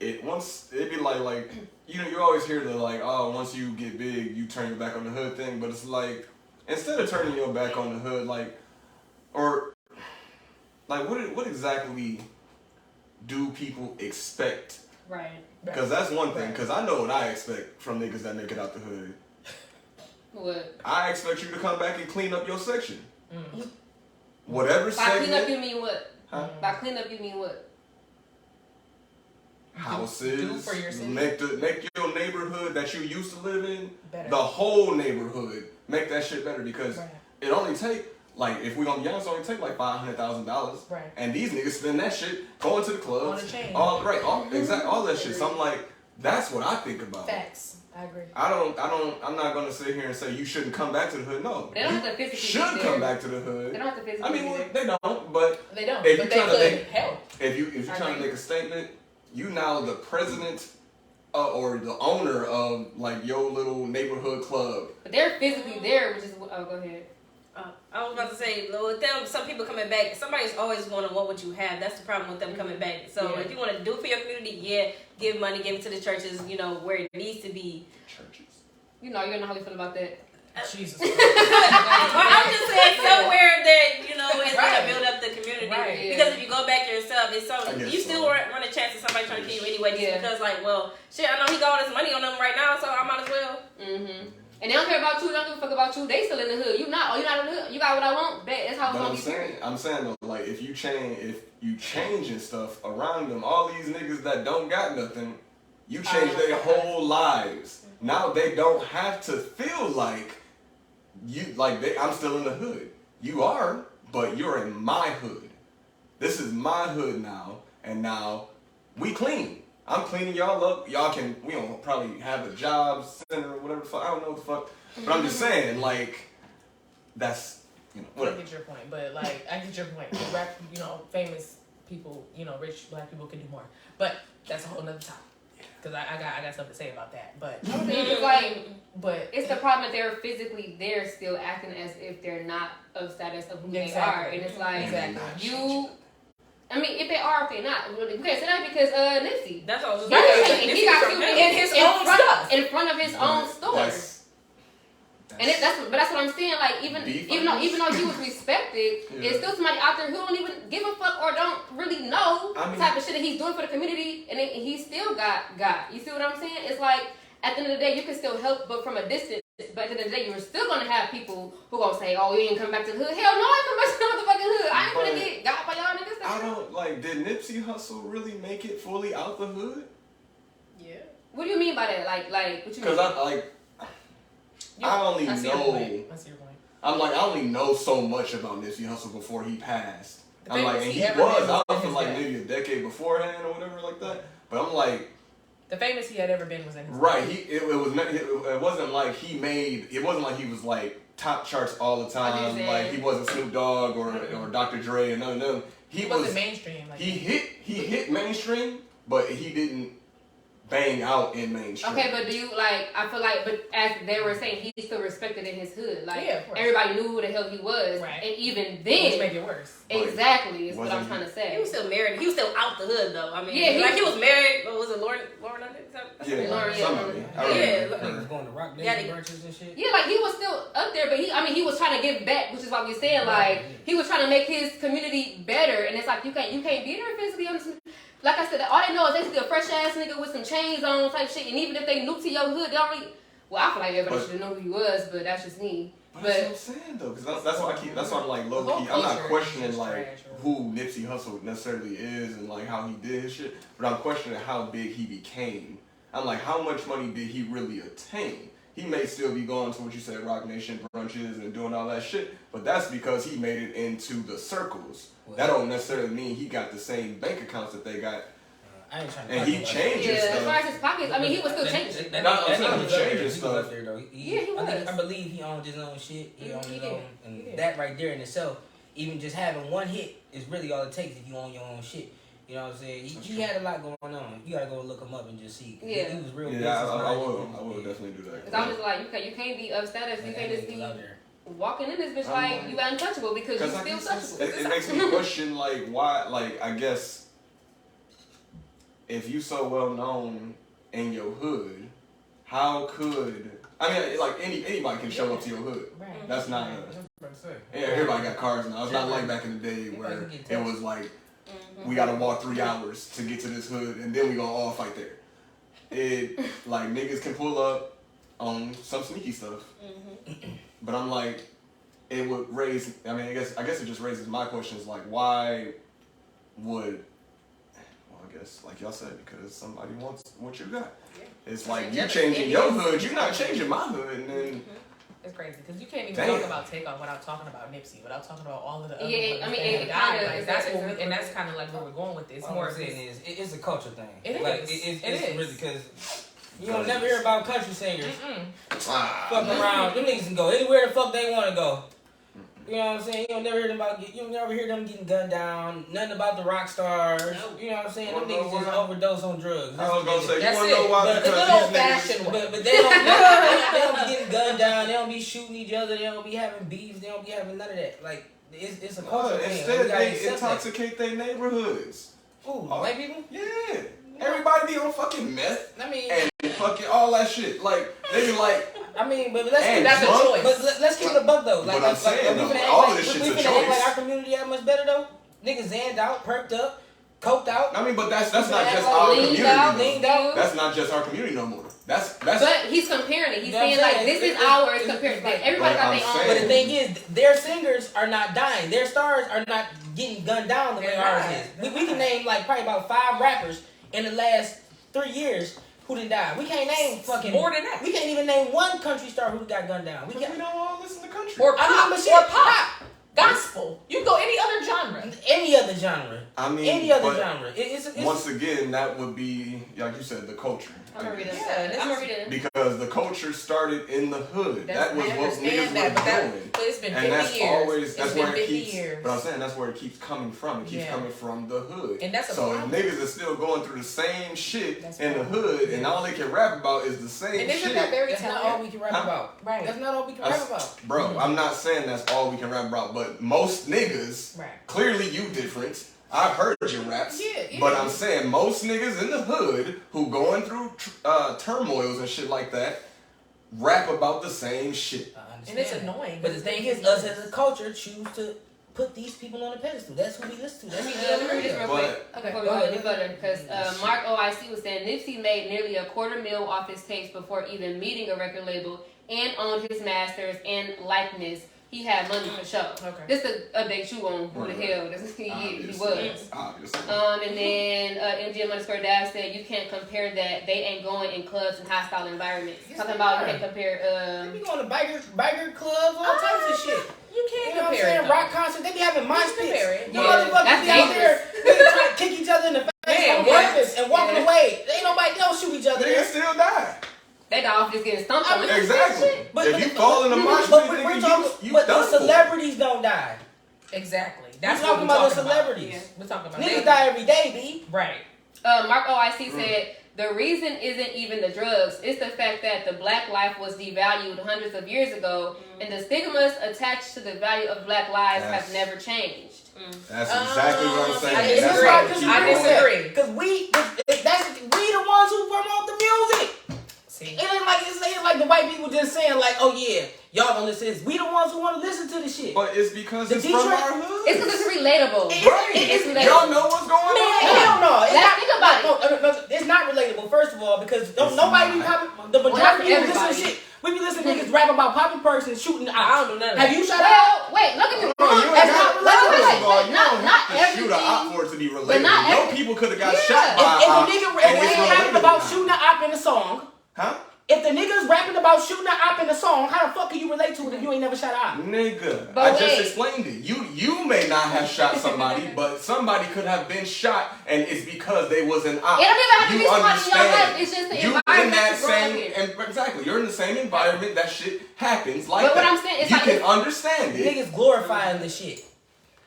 [SPEAKER 3] it. Once it'd be like you know you always hear the like once you get big you turn your back on the hood thing, but it's like instead of turning your back on the hood like or like what exactly do people expect?
[SPEAKER 4] Right.
[SPEAKER 3] Because that's one thing. Because I know what I expect from niggas that make it out the hood.
[SPEAKER 4] What?
[SPEAKER 3] I expect you to come back and clean up your section. Whatever
[SPEAKER 4] By
[SPEAKER 3] segment.
[SPEAKER 4] clean up, you mean what?
[SPEAKER 3] Huh?
[SPEAKER 4] By clean up, you mean what?
[SPEAKER 3] Houses.
[SPEAKER 1] Do for your city.
[SPEAKER 3] Make your neighborhood that you used to live in,
[SPEAKER 1] Better.
[SPEAKER 3] the whole neighborhood, make that shit better. Because
[SPEAKER 1] Right.
[SPEAKER 3] it only take like if we gonna be honest, it only take like $500,000.
[SPEAKER 1] Right.
[SPEAKER 3] And these niggas spend that shit going to the clubs,
[SPEAKER 1] On a chain.
[SPEAKER 3] all that shit. So I'm like, that's what I think about.
[SPEAKER 1] Facts. I agree.
[SPEAKER 3] I'm not gonna sit here and say you shouldn't come back to the hood. No,
[SPEAKER 4] They don't
[SPEAKER 3] you
[SPEAKER 4] have to physically
[SPEAKER 3] should
[SPEAKER 4] be
[SPEAKER 3] come
[SPEAKER 4] there.
[SPEAKER 3] back to the hood.
[SPEAKER 4] They don't have to physically
[SPEAKER 3] I mean,
[SPEAKER 4] be
[SPEAKER 3] well,
[SPEAKER 4] there.
[SPEAKER 3] they don't, but
[SPEAKER 1] They don't.
[SPEAKER 3] If
[SPEAKER 1] but
[SPEAKER 3] you
[SPEAKER 1] they
[SPEAKER 3] trying to
[SPEAKER 1] could
[SPEAKER 3] make-
[SPEAKER 1] help.
[SPEAKER 3] if you're trying to make a statement, you now the president or the owner of like your little neighborhood club.
[SPEAKER 4] But they're physically there, which is go ahead.
[SPEAKER 5] I was about to say, with them, some people coming back, somebody's always going to want what you have. That's the problem with them coming back. So
[SPEAKER 1] Yeah.
[SPEAKER 5] if you want to do for your community, give money, give it to the churches, where it needs to be.
[SPEAKER 3] Churches.
[SPEAKER 4] You know how we feel about that.
[SPEAKER 1] Jesus.
[SPEAKER 5] Well, I'm just saying somewhere that, is going
[SPEAKER 1] Right.
[SPEAKER 5] to build up the community.
[SPEAKER 1] Right.
[SPEAKER 4] Yeah.
[SPEAKER 5] Because if you go back yourself, it's so,
[SPEAKER 3] I guess
[SPEAKER 5] you still
[SPEAKER 3] so.
[SPEAKER 5] run a chance of somebody trying to kill you anyway. Just
[SPEAKER 4] Yeah.
[SPEAKER 5] because, shit, I know he got all this money on them right now, so I might as well.
[SPEAKER 4] Mm-hmm. And they don't care about you. They don't give a fuck about you. They still in the hood. You're not in the hood. You got what I want. Bet that's how it's
[SPEAKER 3] But
[SPEAKER 4] gonna be. Period.
[SPEAKER 3] I'm saying though, like if you changing stuff around them, all these niggas that don't got nothing, you change their whole lives. Now they don't have to feel like I'm still in the hood. You are, but you're in my hood. This is my hood now, and now we clean. I'm cleaning y'all up. We don't probably have a job center or whatever the fuck. I don't know what the fuck. But I'm just saying, like, that's,
[SPEAKER 1] I
[SPEAKER 3] whatever.
[SPEAKER 1] get your point, but I get your point. Rap, famous people, rich black people can do more, but that's a whole nother topic. Cause I got something to say about that, but
[SPEAKER 4] It's the problem that they're physically there still acting as if they're not of status of who they are, and it's like you. I mean, if they are, if they're not, we can't say that because Nipsey.
[SPEAKER 5] That's all.
[SPEAKER 4] And he got killed
[SPEAKER 1] in his own stuff,
[SPEAKER 4] in front of his own store. And that's what I'm saying. Like even though he was respected, it's still somebody out there who don't even give a fuck or don't really know the type of shit that he's doing for the community, and he still got. You see what I'm saying? It's like at the end of the day, you can still help, but from a distance. But at the end of the day, you're still gonna have people who gonna say, "Oh, you ain't come back to the hood." Hell no, I ain't come back to the motherfucking hood. I ain't gonna get got by y'all niggas.
[SPEAKER 3] I don't did Nipsey Hussle really make it fully out the hood?
[SPEAKER 5] Yeah.
[SPEAKER 4] What do you mean by that? Like what you mean?
[SPEAKER 3] Because I only
[SPEAKER 1] I see your
[SPEAKER 3] know.
[SPEAKER 1] point. I see your point.
[SPEAKER 3] I only know so much about Nipsey Hussle before he passed.
[SPEAKER 1] The
[SPEAKER 3] I'm like,
[SPEAKER 1] famous
[SPEAKER 3] and
[SPEAKER 1] he
[SPEAKER 3] he
[SPEAKER 1] ever
[SPEAKER 3] was
[SPEAKER 1] been
[SPEAKER 3] out
[SPEAKER 1] was
[SPEAKER 3] for
[SPEAKER 1] in
[SPEAKER 3] like
[SPEAKER 1] his
[SPEAKER 3] maybe a decade beforehand or whatever like that. But I'm like,
[SPEAKER 1] the famous he had ever been was in his
[SPEAKER 3] right? It wasn't like he made. It wasn't like he was like top charts all the time. Like he wasn't Snoop Dogg or Dr. Dre and none of them.
[SPEAKER 1] He wasn't mainstream.
[SPEAKER 3] He hit mainstream, but he didn't bang out in mainstream.
[SPEAKER 4] Okay, but do you like? I feel like, but as they were saying, he's still respected in his hood. Like everybody knew who the hell he was,
[SPEAKER 1] right.
[SPEAKER 4] And even then,
[SPEAKER 1] which make it worse.
[SPEAKER 4] Exactly, is what I'm trying to say.
[SPEAKER 5] He was still married. He was still out the hood though. I mean,
[SPEAKER 4] yeah,
[SPEAKER 5] he was married. What was it, Lauren?
[SPEAKER 3] Yeah,
[SPEAKER 4] Lauren.
[SPEAKER 2] Yeah, like going to rock branches and shit.
[SPEAKER 4] Yeah, like he was still up there, but he was trying to give back, which is what we're saying. Like he was trying to make his community better, and it's like you can't be there physically on this. Like I said, all they know is they see a fresh ass nigga with some chains on type shit, and even if they new to your hood, they already. Well, I feel like everybody should know who he was, but that's just me.
[SPEAKER 3] But that's what I'm saying though, because that's why that's why I'm like low key. I'm not questioning like who Nipsey Hussle necessarily is and like how he did his shit, but I'm questioning how big he became. I'm like, how much money did he really attain? He may still be going to what you said, Rock Nation brunches and doing all that shit, but that's because he made it into the circles. That don't necessarily mean he got the same bank accounts that they got.
[SPEAKER 2] I ain't trying to
[SPEAKER 3] and he changed his stuff.
[SPEAKER 4] As far as his pockets, I mean, he was still changing.
[SPEAKER 2] That nigga
[SPEAKER 3] changed his stuff.
[SPEAKER 2] There, though.
[SPEAKER 4] Yeah, he was.
[SPEAKER 2] I believe he owned his own shit. He owned his own. And that right there in itself, even just having one hit is really all it takes if you own your own shit. You know what I'm saying? He had a lot going on. You gotta go look him up and just see.
[SPEAKER 4] Yeah.
[SPEAKER 2] He was real.
[SPEAKER 3] Yeah, I will definitely do that.
[SPEAKER 4] Cause I'm just like, you can't be upstanding. You can't just be walking in this bitch like you untouchable because you still touchable.
[SPEAKER 3] It makes me question like why, like I guess if you so well known in your hood, how could I mean like anybody can show up to your hood.
[SPEAKER 1] Right.
[SPEAKER 3] That's not everybody got cars now. It's not like back in the day where it was like we gotta walk 3 hours to get to this hood and then we gonna all fight there. It like niggas can pull up on some sneaky stuff. But I'm like, it would raise. I mean, I guess it just raises my questions. Like, why would? Well, I guess like y'all said, because somebody wants what you got. It's like you changing your hood, you're not changing my hood, and then.
[SPEAKER 1] It's crazy because you can't even talk about Takeoff without talking about Nipsey, without talking about all of the other
[SPEAKER 4] ones. I mean,
[SPEAKER 1] it kind of like that's what and that's kind of like where we're going with this.
[SPEAKER 2] All
[SPEAKER 1] more
[SPEAKER 2] I'm saying is it's a culture thing.
[SPEAKER 1] It
[SPEAKER 2] like,
[SPEAKER 1] is.
[SPEAKER 2] It's really because you don't never hear about country singers fuck around. Them niggas can go anywhere the fuck they want to go. You know what I'm saying? You don't never hear them getting gunned down. Nothing about the rock stars. Nope. You know what I'm saying? Them niggas just overdose on drugs.
[SPEAKER 3] I was gonna say,
[SPEAKER 1] you
[SPEAKER 3] wanna know why?
[SPEAKER 1] The good old fashioned way.
[SPEAKER 2] But they don't be getting gunned down. They don't be shooting each other. They don't be having beefs. They don't be having none of that. Like it's a culture thing.
[SPEAKER 3] Instead, they intoxicate their neighborhoods.
[SPEAKER 2] Ooh, white people?
[SPEAKER 3] Yeah. Everybody be on fucking meth.
[SPEAKER 2] I mean,
[SPEAKER 3] and fucking all that shit. Like they be like.
[SPEAKER 2] I mean, but that's
[SPEAKER 1] a choice.
[SPEAKER 2] But let's keep it a buck though. Like,
[SPEAKER 3] but I'm saying all of this shit's a choice.
[SPEAKER 2] Act like our community that much better though. Niggas zanned out, perked up, coked out.
[SPEAKER 3] I mean, but that's not just our community.
[SPEAKER 4] Leaned out.
[SPEAKER 3] That's not just our community no more. That's.
[SPEAKER 4] But he's comparing it. He's saying like this is ours compared to like everybody got their own.
[SPEAKER 2] But the thing is, their singers are not dying. Their stars are not getting gunned down the way ours is. We can name like probably about 5 rappers in the last 3 years who didn't die. We can't name fucking
[SPEAKER 1] more than that.
[SPEAKER 2] We can't even name one country star who got gunned down.
[SPEAKER 3] We don't all listen to country.
[SPEAKER 1] Or pop. Gospel. You can go any other genre.
[SPEAKER 2] Any other genre.
[SPEAKER 3] I mean,
[SPEAKER 2] any other genre. It's
[SPEAKER 3] once again, that would be, like you said, the culture.
[SPEAKER 4] I'm gonna read it.
[SPEAKER 3] Because the culture started in the hood. That was what niggas were doing.
[SPEAKER 1] But it's been 50
[SPEAKER 3] and that's
[SPEAKER 1] years.
[SPEAKER 3] always that's where it keeps.
[SPEAKER 1] Years.
[SPEAKER 3] But I'm saying that's where it keeps coming from. It keeps coming from the hood.
[SPEAKER 1] And that's
[SPEAKER 3] so
[SPEAKER 1] problem.
[SPEAKER 3] Niggas are still going through the same shit in the hood, and all they can rap about is the same
[SPEAKER 1] and
[SPEAKER 3] shit.
[SPEAKER 2] That's not all we can rap about.
[SPEAKER 1] Right.
[SPEAKER 2] That's not all we can rap about.
[SPEAKER 3] Bro, I'm not saying that's all we can rap about, but most niggas, clearly you different. I've heard your raps, but I'm saying most niggas in the hood who going through turmoils and shit like that rap about the same shit.
[SPEAKER 1] And it's annoying.
[SPEAKER 2] But the thing is, us as a culture choose to put these people on a pedestal. That's who we listen to.
[SPEAKER 4] Let me read this real quick. Okay, before we go any further, because Mark OIC was saying Nipsey made nearly $250,000 off his tapes before even meeting a record label and owned his masters and likeness. He had money for sure. Okay. Just to update you on who the hell he was. And then MGM_Dav said you can't compare that. They ain't going in clubs and hostile environments. Talking about you can't compare.
[SPEAKER 2] They be going to biker clubs, all types of shit.
[SPEAKER 1] You can't
[SPEAKER 2] compare.
[SPEAKER 1] What I'm
[SPEAKER 2] saying? Rock concerts, they be having mosh pits.
[SPEAKER 4] You
[SPEAKER 2] motherfuckers be out there, they try to kick each other in the face on purpose and walking away. Ain't nobody, they don't shoot each other.
[SPEAKER 3] They still die.
[SPEAKER 4] That dog just getting stumped on.
[SPEAKER 3] Exactly. But if you fall in the mosh pit,
[SPEAKER 2] but the celebrities don't die.
[SPEAKER 1] Exactly.
[SPEAKER 2] That's what we're talking about the celebrities.
[SPEAKER 1] We're talking about
[SPEAKER 2] niggas die every day, B.
[SPEAKER 1] Right.
[SPEAKER 4] Mark OIC said The reason isn't even the drugs. It's the fact that the black life was devalued hundreds of years ago, and the stigmas attached to the value of black lives have never changed.
[SPEAKER 3] That's exactly what I'm saying.
[SPEAKER 1] I disagree.
[SPEAKER 2] Because we the ones who promote the music. See, it ain't like the white people just saying like, oh yeah, y'all gonna listen to this. We the ones who want to listen to this shit.
[SPEAKER 3] But it's because it's from our hood.
[SPEAKER 4] It's because it's relatable.
[SPEAKER 2] It's relatable.
[SPEAKER 3] Y'all know what's going on.
[SPEAKER 2] Hell no.
[SPEAKER 4] Think about it.
[SPEAKER 2] No, it's not relatable. First of all, because nobody be popping. The majority of people listen to shit. We be listening to niggas rap about popping perks and shooting. I don't do none of that. Have you shot out?
[SPEAKER 4] Wait, look at me.
[SPEAKER 3] That's not relatable. You don't have to
[SPEAKER 4] everything.
[SPEAKER 3] shoot an op for it to be relatable.
[SPEAKER 4] Not
[SPEAKER 3] No people could have got shot by
[SPEAKER 2] if a nigga rapping about shooting an op in a song,
[SPEAKER 3] huh?
[SPEAKER 2] If the nigga's rapping about shooting an op in a song, how the fuck can you relate to it if you ain't never shot an op?
[SPEAKER 3] Nigga,
[SPEAKER 4] but
[SPEAKER 3] I just explained it. You may not have shot somebody, but somebody could have been shot, and it's because they was an op.
[SPEAKER 4] It don't even have to be somebody in your life.
[SPEAKER 3] Understand?
[SPEAKER 4] It's just the
[SPEAKER 3] You
[SPEAKER 4] environment
[SPEAKER 3] in that
[SPEAKER 4] you grow up
[SPEAKER 3] same, exactly. You're in the same environment. That shit happens like
[SPEAKER 4] but
[SPEAKER 3] that.
[SPEAKER 4] what I'm saying is
[SPEAKER 3] you
[SPEAKER 4] like
[SPEAKER 3] can understand it.
[SPEAKER 2] Niggas glorifying the shit,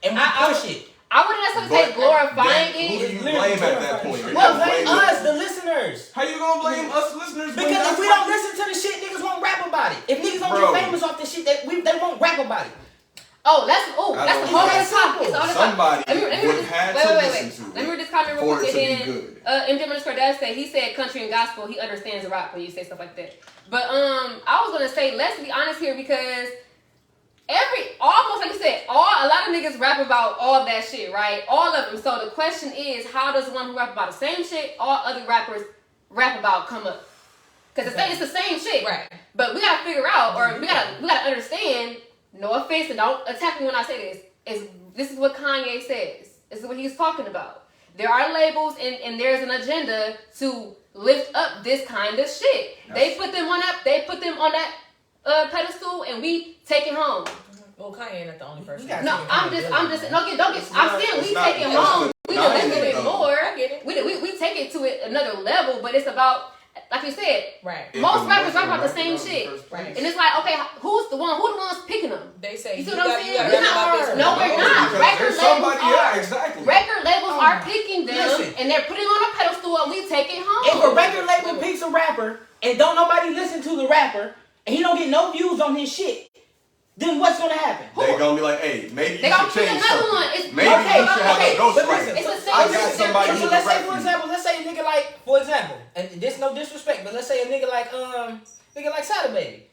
[SPEAKER 2] and we push it.
[SPEAKER 4] I wouldn't necessarily say glorifying
[SPEAKER 3] Who do
[SPEAKER 4] it.
[SPEAKER 3] you blame at that point?
[SPEAKER 2] Well, blame us, the listeners.
[SPEAKER 3] How you gonna blame us listeners?
[SPEAKER 2] Because if we don't listen to the shit, niggas won't rap about it. If niggas don't get famous off this shit, they won't rap about it.
[SPEAKER 4] That's the whole topic.
[SPEAKER 3] Somebody would have to listen to it.
[SPEAKER 4] Let me read this comment real
[SPEAKER 3] for it
[SPEAKER 4] quick.
[SPEAKER 3] to be good.
[SPEAKER 4] MJ_Dad said, he said country and gospel. He understands rap when you say stuff like that. But I was gonna say, let's be honest here, because almost like you said, a lot of niggas rap about all that shit, right? All of them. So the question is, how does one who rap about the same shit all other rappers rap about come up? Because it's the same shit,
[SPEAKER 1] right?
[SPEAKER 4] But we gotta figure out, or we gotta understand. No offense, and don't attack me when I say this. This is what Kanye says. This is what he's talking about. There are labels, and there's an agenda to lift up this kind of shit. They put them on that pedestal, and we take it home.
[SPEAKER 1] Well, Kanye not the only person.
[SPEAKER 4] No, I'm just I'm saying we take it home. We do a little bit more. I get it. We take it to another level, but it's about, like you said,
[SPEAKER 1] right.
[SPEAKER 4] Most rappers rap about the same shit,
[SPEAKER 1] right?
[SPEAKER 4] And it's like, okay, who's the ones picking them?
[SPEAKER 1] They say,
[SPEAKER 4] you see what I'm saying?
[SPEAKER 1] We're
[SPEAKER 4] not. Record labels are picking them, and they're putting on a pedestal, and we take it home.
[SPEAKER 2] If a record label picks a rapper and don't nobody listen to the rapper, and he don't get no views on his shit, then what's gonna happen?
[SPEAKER 3] They gonna be like, hey, maybe
[SPEAKER 4] they
[SPEAKER 3] you should change something. Maybe
[SPEAKER 2] you
[SPEAKER 3] should have a ghostwriter.
[SPEAKER 4] It's the same.
[SPEAKER 3] I got somebody who's
[SPEAKER 2] let's say, for example, for example, and this no disrespect, but let's say a nigga like Sada Baby.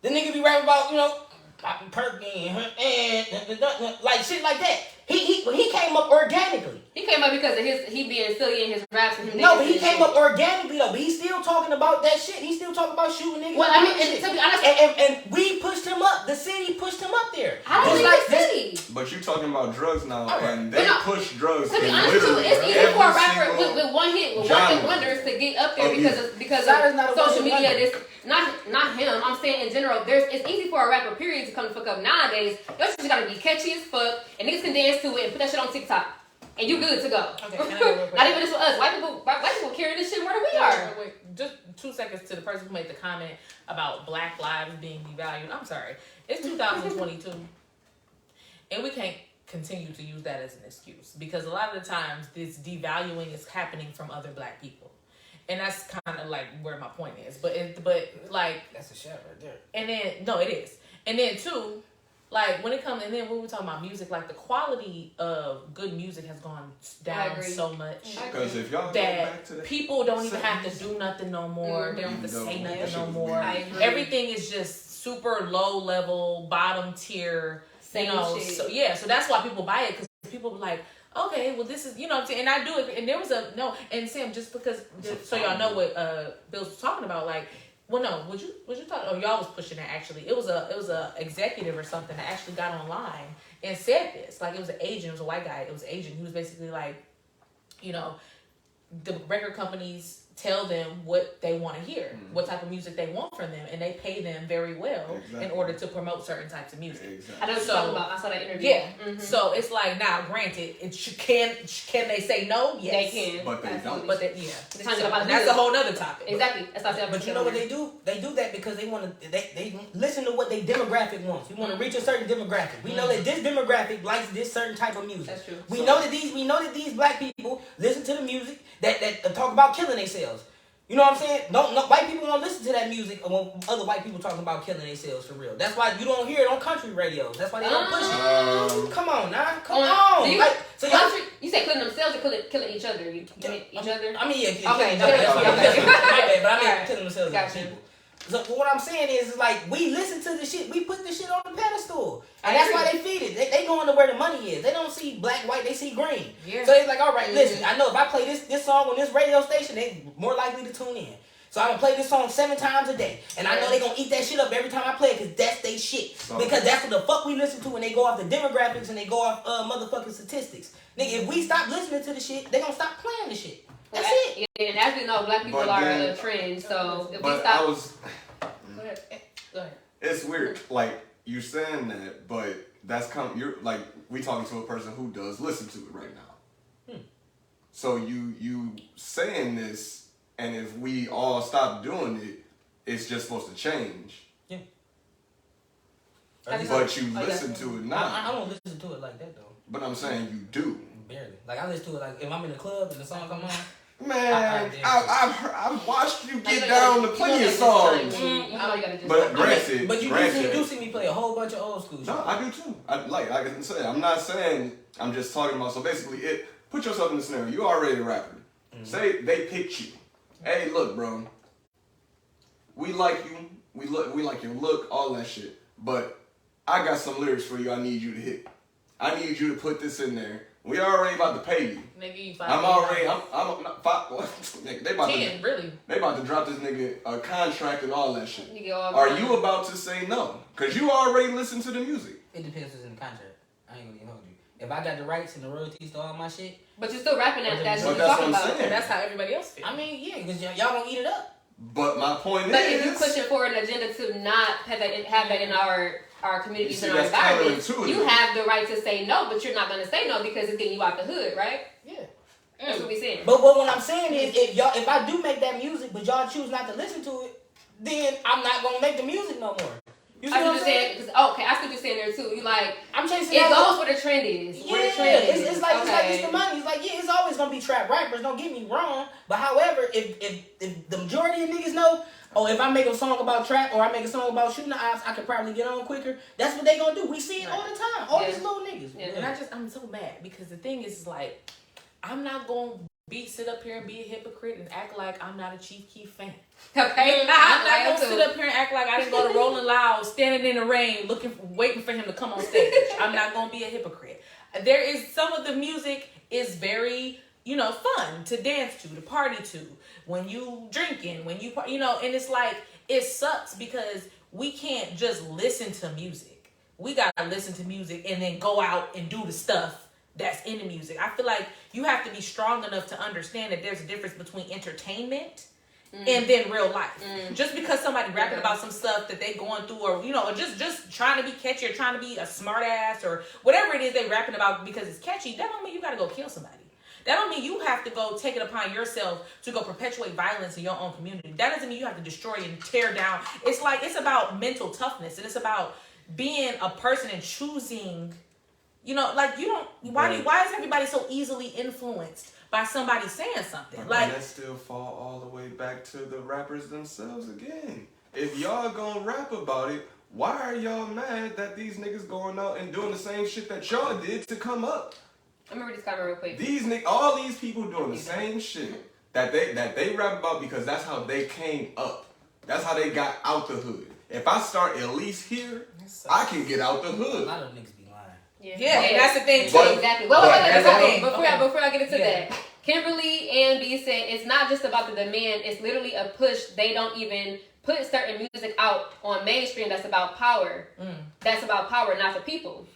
[SPEAKER 2] The nigga be rapping about, popping perky and like shit like that. He came up organically.
[SPEAKER 4] He came up because of he being silly in his raps and him.
[SPEAKER 2] No, but he came up organically though. But he's still talking about that shit. He's still talking about shooting niggas.
[SPEAKER 4] Well, I mean, and to be honest,
[SPEAKER 2] and we pushed him up. The city pushed him up there.
[SPEAKER 4] I don't think the city.
[SPEAKER 3] But you talking about drugs now, and they
[SPEAKER 4] no,
[SPEAKER 3] push drugs.
[SPEAKER 4] To be honest, too, it's easy for a rapper with one hit, with one wonders to get up there because of social media. This not him. I'm saying in general, it's easy for a rapper period to come the fuck up nowadays. Your shit gotta be catchy as fuck, and niggas can dance to it and put that shit on TikTok, and you good to go.
[SPEAKER 1] Okay,
[SPEAKER 4] not even this with us. White people carry this shit more than we are.
[SPEAKER 1] Wait, just 2 seconds to the person who made the comment about Black lives being devalued. I'm sorry, it's 2022, and we can't continue to use that as an excuse, because a lot of the times this devaluing is happening from other Black people. And that's kind of like where my point is, but like
[SPEAKER 2] that's a shot right there.
[SPEAKER 1] And then no, it is. And then too, like when it comes, and then when we're talking about music, like the quality of good music has gone down so much.
[SPEAKER 3] Because if y'all
[SPEAKER 1] that
[SPEAKER 3] go back to
[SPEAKER 1] people don't even have to do nothing no more. They don't have to say nothing no more. Everything is just super low level, bottom tier.
[SPEAKER 4] Same shit.
[SPEAKER 1] So that's why people buy it, because people be like, okay, well this is, what I'm saying, and I do it, and there was and Sam, just because, so y'all know what Bill was talking about, like, well no, would you talk? Oh, y'all was pushing that actually. It was a executive or something that actually got online and said this, like it was an agent, it was a white guy, it was an agent, he was basically like, the record companies tell them what they want to hear, what type of music they want from them, and they pay them very well in order to promote certain types of music.
[SPEAKER 4] Exactly. I know what you're talking about. I saw that interview.
[SPEAKER 1] Yeah. Mm-hmm. So it's like, now, granted, can they say no? Yes.
[SPEAKER 4] They can.
[SPEAKER 3] But they don't.
[SPEAKER 1] But that's a whole other topic.
[SPEAKER 4] Exactly.
[SPEAKER 2] But you know what they do? They do that because they want to. They listen to what their demographic wants. We want to reach a certain demographic. We know that this demographic likes this certain type of music.
[SPEAKER 4] That's true.
[SPEAKER 2] We know that these Black people listen to the music that talk about killing themselves. You know what I'm saying? No, white people won't listen to that music when other white people talking about killing themselves for real. That's why you don't hear it on country radios. That's why they don't push it. Come on, now. Come on.
[SPEAKER 4] So country, you say killing themselves or killing each other? Each other?
[SPEAKER 2] I mean, yeah.
[SPEAKER 4] Okay.
[SPEAKER 2] My bad, but I mean
[SPEAKER 4] Right.
[SPEAKER 2] killing themselves as people. So what I'm saying is like we listen to the shit. We put the shit on the pedestal, and that's why they feed it. They going to where the money is. They don't see black, white. They see green.
[SPEAKER 1] Yeah.
[SPEAKER 2] So it's like, all right, listen. I know if I play this song on this radio station, they more likely to tune in. So I'm gonna play this song 7 times a day, and I know they gonna eat that shit up every time I play it, cause that's they shit. Because that's what the fuck we listen to when they go off the demographics and they go off motherfucking statistics. Nigga, if we stop listening to the shit, they gonna stop playing the shit. That's it.
[SPEAKER 4] Yeah, and as we know, black people are a trend. So if we stop.
[SPEAKER 1] Go ahead.
[SPEAKER 3] It's weird, like you saying that, but that's you're like we talking to a person who does listen to it right now. So you saying this, and if we all stop doing it, it's just supposed to change.
[SPEAKER 2] Yeah.
[SPEAKER 3] But you listen to it now.
[SPEAKER 2] I don't listen to it like that though.
[SPEAKER 3] But I'm saying you do.
[SPEAKER 2] Barely. Like I listen to it like if I'm in the club and the song come on.
[SPEAKER 3] Man, I've watched you get down to plenty of songs. But granted,
[SPEAKER 2] but you do see me play a whole bunch of old school shit.
[SPEAKER 3] No, I do too. Like I said, I'm not saying. I'm just talking about. So basically, put yourself in the scenario. You already a rapper. Say they picked you. Hey, look, bro. We like you. We like your look, all that shit. But I got some lyrics for you. I need you to hit. I need you to put this in there. We already about to pay you.
[SPEAKER 1] Maybe
[SPEAKER 3] I'm not 5. They about
[SPEAKER 1] 10, really.
[SPEAKER 3] They about to drop this nigga a contract and all that shit. Are you about to say no? Cause you already listened to the music.
[SPEAKER 2] It depends what's in the contract. I ain't gonna even hold you. If I got the rights and the royalties to all my shit.
[SPEAKER 4] But you're still rapping at that shit
[SPEAKER 3] But
[SPEAKER 4] you're
[SPEAKER 3] that's
[SPEAKER 4] talking
[SPEAKER 3] what I'm
[SPEAKER 4] about.
[SPEAKER 3] saying.
[SPEAKER 1] That's how everybody else feels.
[SPEAKER 2] I mean, yeah, because y'all gonna eat it up.
[SPEAKER 3] But my point
[SPEAKER 4] But
[SPEAKER 3] is,
[SPEAKER 4] if you're pushing for an agenda to not have that in our communities and our environments, you have the right to say no, but you're not gonna say no because it's getting you out the hood, right?
[SPEAKER 2] Yeah.
[SPEAKER 4] That's what we're saying.
[SPEAKER 2] But what I'm saying is, if I do make that music, but y'all choose not to listen to it, then I'm not gonna make the music no more. You see what I'm saying?
[SPEAKER 4] Okay, I see what you're saying there too. You like
[SPEAKER 2] I'm chasing.
[SPEAKER 4] It goes where the trend is.
[SPEAKER 2] Yeah,
[SPEAKER 4] where the trend is.
[SPEAKER 2] It's like it's the money. It's like it's always gonna be trap rappers. Don't get me wrong. But however, if the majority of niggas know, if I make a song about trap or I make a song about shooting the ops, I could probably get on quicker. That's what they gonna do. We see it all the time. All these little niggas.
[SPEAKER 1] Yeah. And I'm so mad because the thing is like, I'm not gonna sit up here and be a hypocrite and act like I'm not a Chief Keef fan.
[SPEAKER 4] Okay,
[SPEAKER 1] I'm not gonna sit up here and act like I didn't go to Rolling Loud, standing in the rain, waiting for him to come on stage. I'm not gonna be a hypocrite. There is some of the music is very, fun to dance to party to, when you drinking, when you, and it's like, it sucks because we can't just listen to music. We gotta listen to music and then go out and do the stuff that's in the music. I feel like you have to be strong enough to understand that there's a difference between entertainment and then real life. Just because somebody rapping about some stuff that they going through, or or just trying to be catchy or trying to be a smart ass or whatever it is they rapping about because it's catchy, that don't mean you gotta go kill somebody. That don't mean you have to go take it upon yourself to go perpetuate violence in your own community. That doesn't mean you have to destroy and tear down. It's like, it's about mental toughness, and it's about being a person and choosing. Why is everybody so easily influenced by somebody saying something?
[SPEAKER 3] But
[SPEAKER 1] like,
[SPEAKER 3] that still fall all the way back to the rappers themselves again. If y'all gonna rap about it, why are y'all mad that these niggas going out and doing the same shit that y'all did to come up?
[SPEAKER 4] I'm gonna read this comment real quick.
[SPEAKER 3] All these people doing the same shit that they rap about because that's how they came up. That's how they got out the hood. If I start at least here, I can get out the hood.
[SPEAKER 2] A lot of niggas be lying.
[SPEAKER 1] Yeah, that's the thing too.
[SPEAKER 4] Exactly. Before I get into
[SPEAKER 1] Yeah.
[SPEAKER 4] that, Kimberly and B said it's not just about the demand. It's literally a push. They don't even put certain music out on mainstream. That's about power. That's about power, not the people.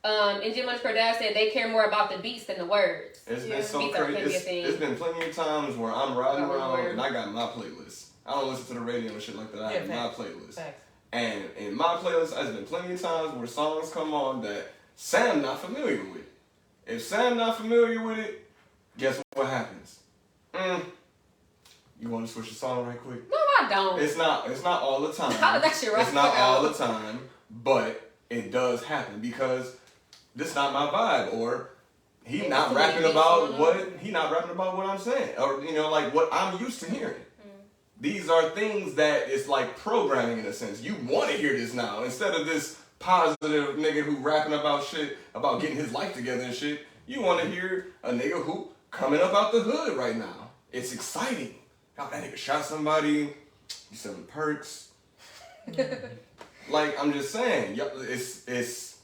[SPEAKER 4] And Jim Cordell said they care more about the beats than the words.
[SPEAKER 3] It's been so crazy. It's been plenty of times where I'm riding around and I got my playlist. I don't listen to the radio and shit like that. I have my playlist. And in my playlist, there's been plenty of times where songs come on that Sam not familiar with. If Sam not familiar with it, guess what happens? You want to switch the song right quick?
[SPEAKER 4] No, I don't.
[SPEAKER 3] It's not all the time.
[SPEAKER 4] How did that shit right?
[SPEAKER 3] It's not all the time, but it does happen because this not my vibe, or he not rapping about what I'm saying, or like what I'm used to hearing. these are things that it's like programming in a sense. You want to hear this now instead of this positive nigga who rapping about shit about getting his life together and shit. You want to hear a nigga who coming up out the hood right now. It's exciting. Oh, that nigga shot somebody. He's selling perks. Like, I'm just saying, it's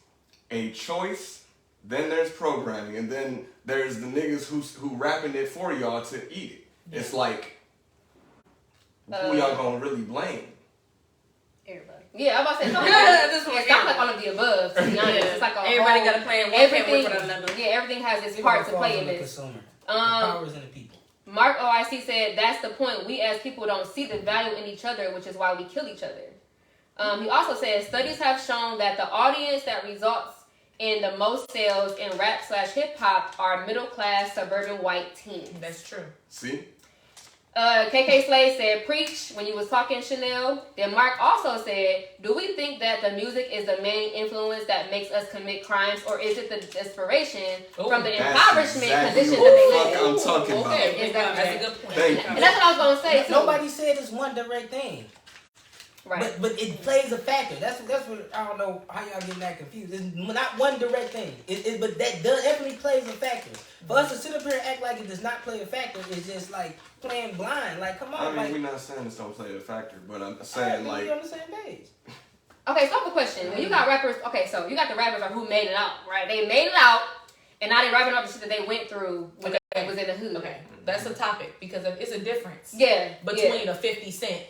[SPEAKER 3] a choice. Then there's programming, and then there's the niggas who rapping it for y'all to eat it. It's like, who y'all gonna really blame?
[SPEAKER 4] Everybody. Yeah, I'm about to say it's not like all of the above. To be honest, it's like
[SPEAKER 5] everybody got a plan. Everything,
[SPEAKER 4] yeah, everything has its part to play in this.
[SPEAKER 2] The power is in the people.
[SPEAKER 4] Mark OIC said that's the point. We as people don't see the value in each other, which is why we kill each other. He also says studies have shown that the audience that results in the most sales in rap/hip hop are middle class suburban white teens.
[SPEAKER 1] That's true.
[SPEAKER 3] See.
[SPEAKER 4] KK Slade said, preach when you was talking, Chanel. Then Mark also said, do we think that the music is the main influence that makes us commit crimes, or is it the desperation from the impoverishment condition that they live in?
[SPEAKER 3] I'm talking about.
[SPEAKER 4] Exactly.
[SPEAKER 1] That's a good point.
[SPEAKER 4] And that's what I was going to say, too.
[SPEAKER 2] Nobody said it's one direct thing.
[SPEAKER 4] Right.
[SPEAKER 2] But it plays a factor. That's what I don't know how y'all getting that confused. It's not one direct thing. But that definitely plays a factor. For us to sit up here and act like it does not play a factor is just like playing blind. Like, come on.
[SPEAKER 3] I mean, we're not saying this don't play a factor, but I'm saying like
[SPEAKER 2] we're on the same page.
[SPEAKER 4] Okay, so I have a question. When you got rappers, so you got the rappers who made it out, right? They made it out, and now they're rapping about the shit that they went through when they was in the hood.
[SPEAKER 1] Okay, that's a topic because it's a difference.
[SPEAKER 4] Yeah.
[SPEAKER 1] Between a 50 Cent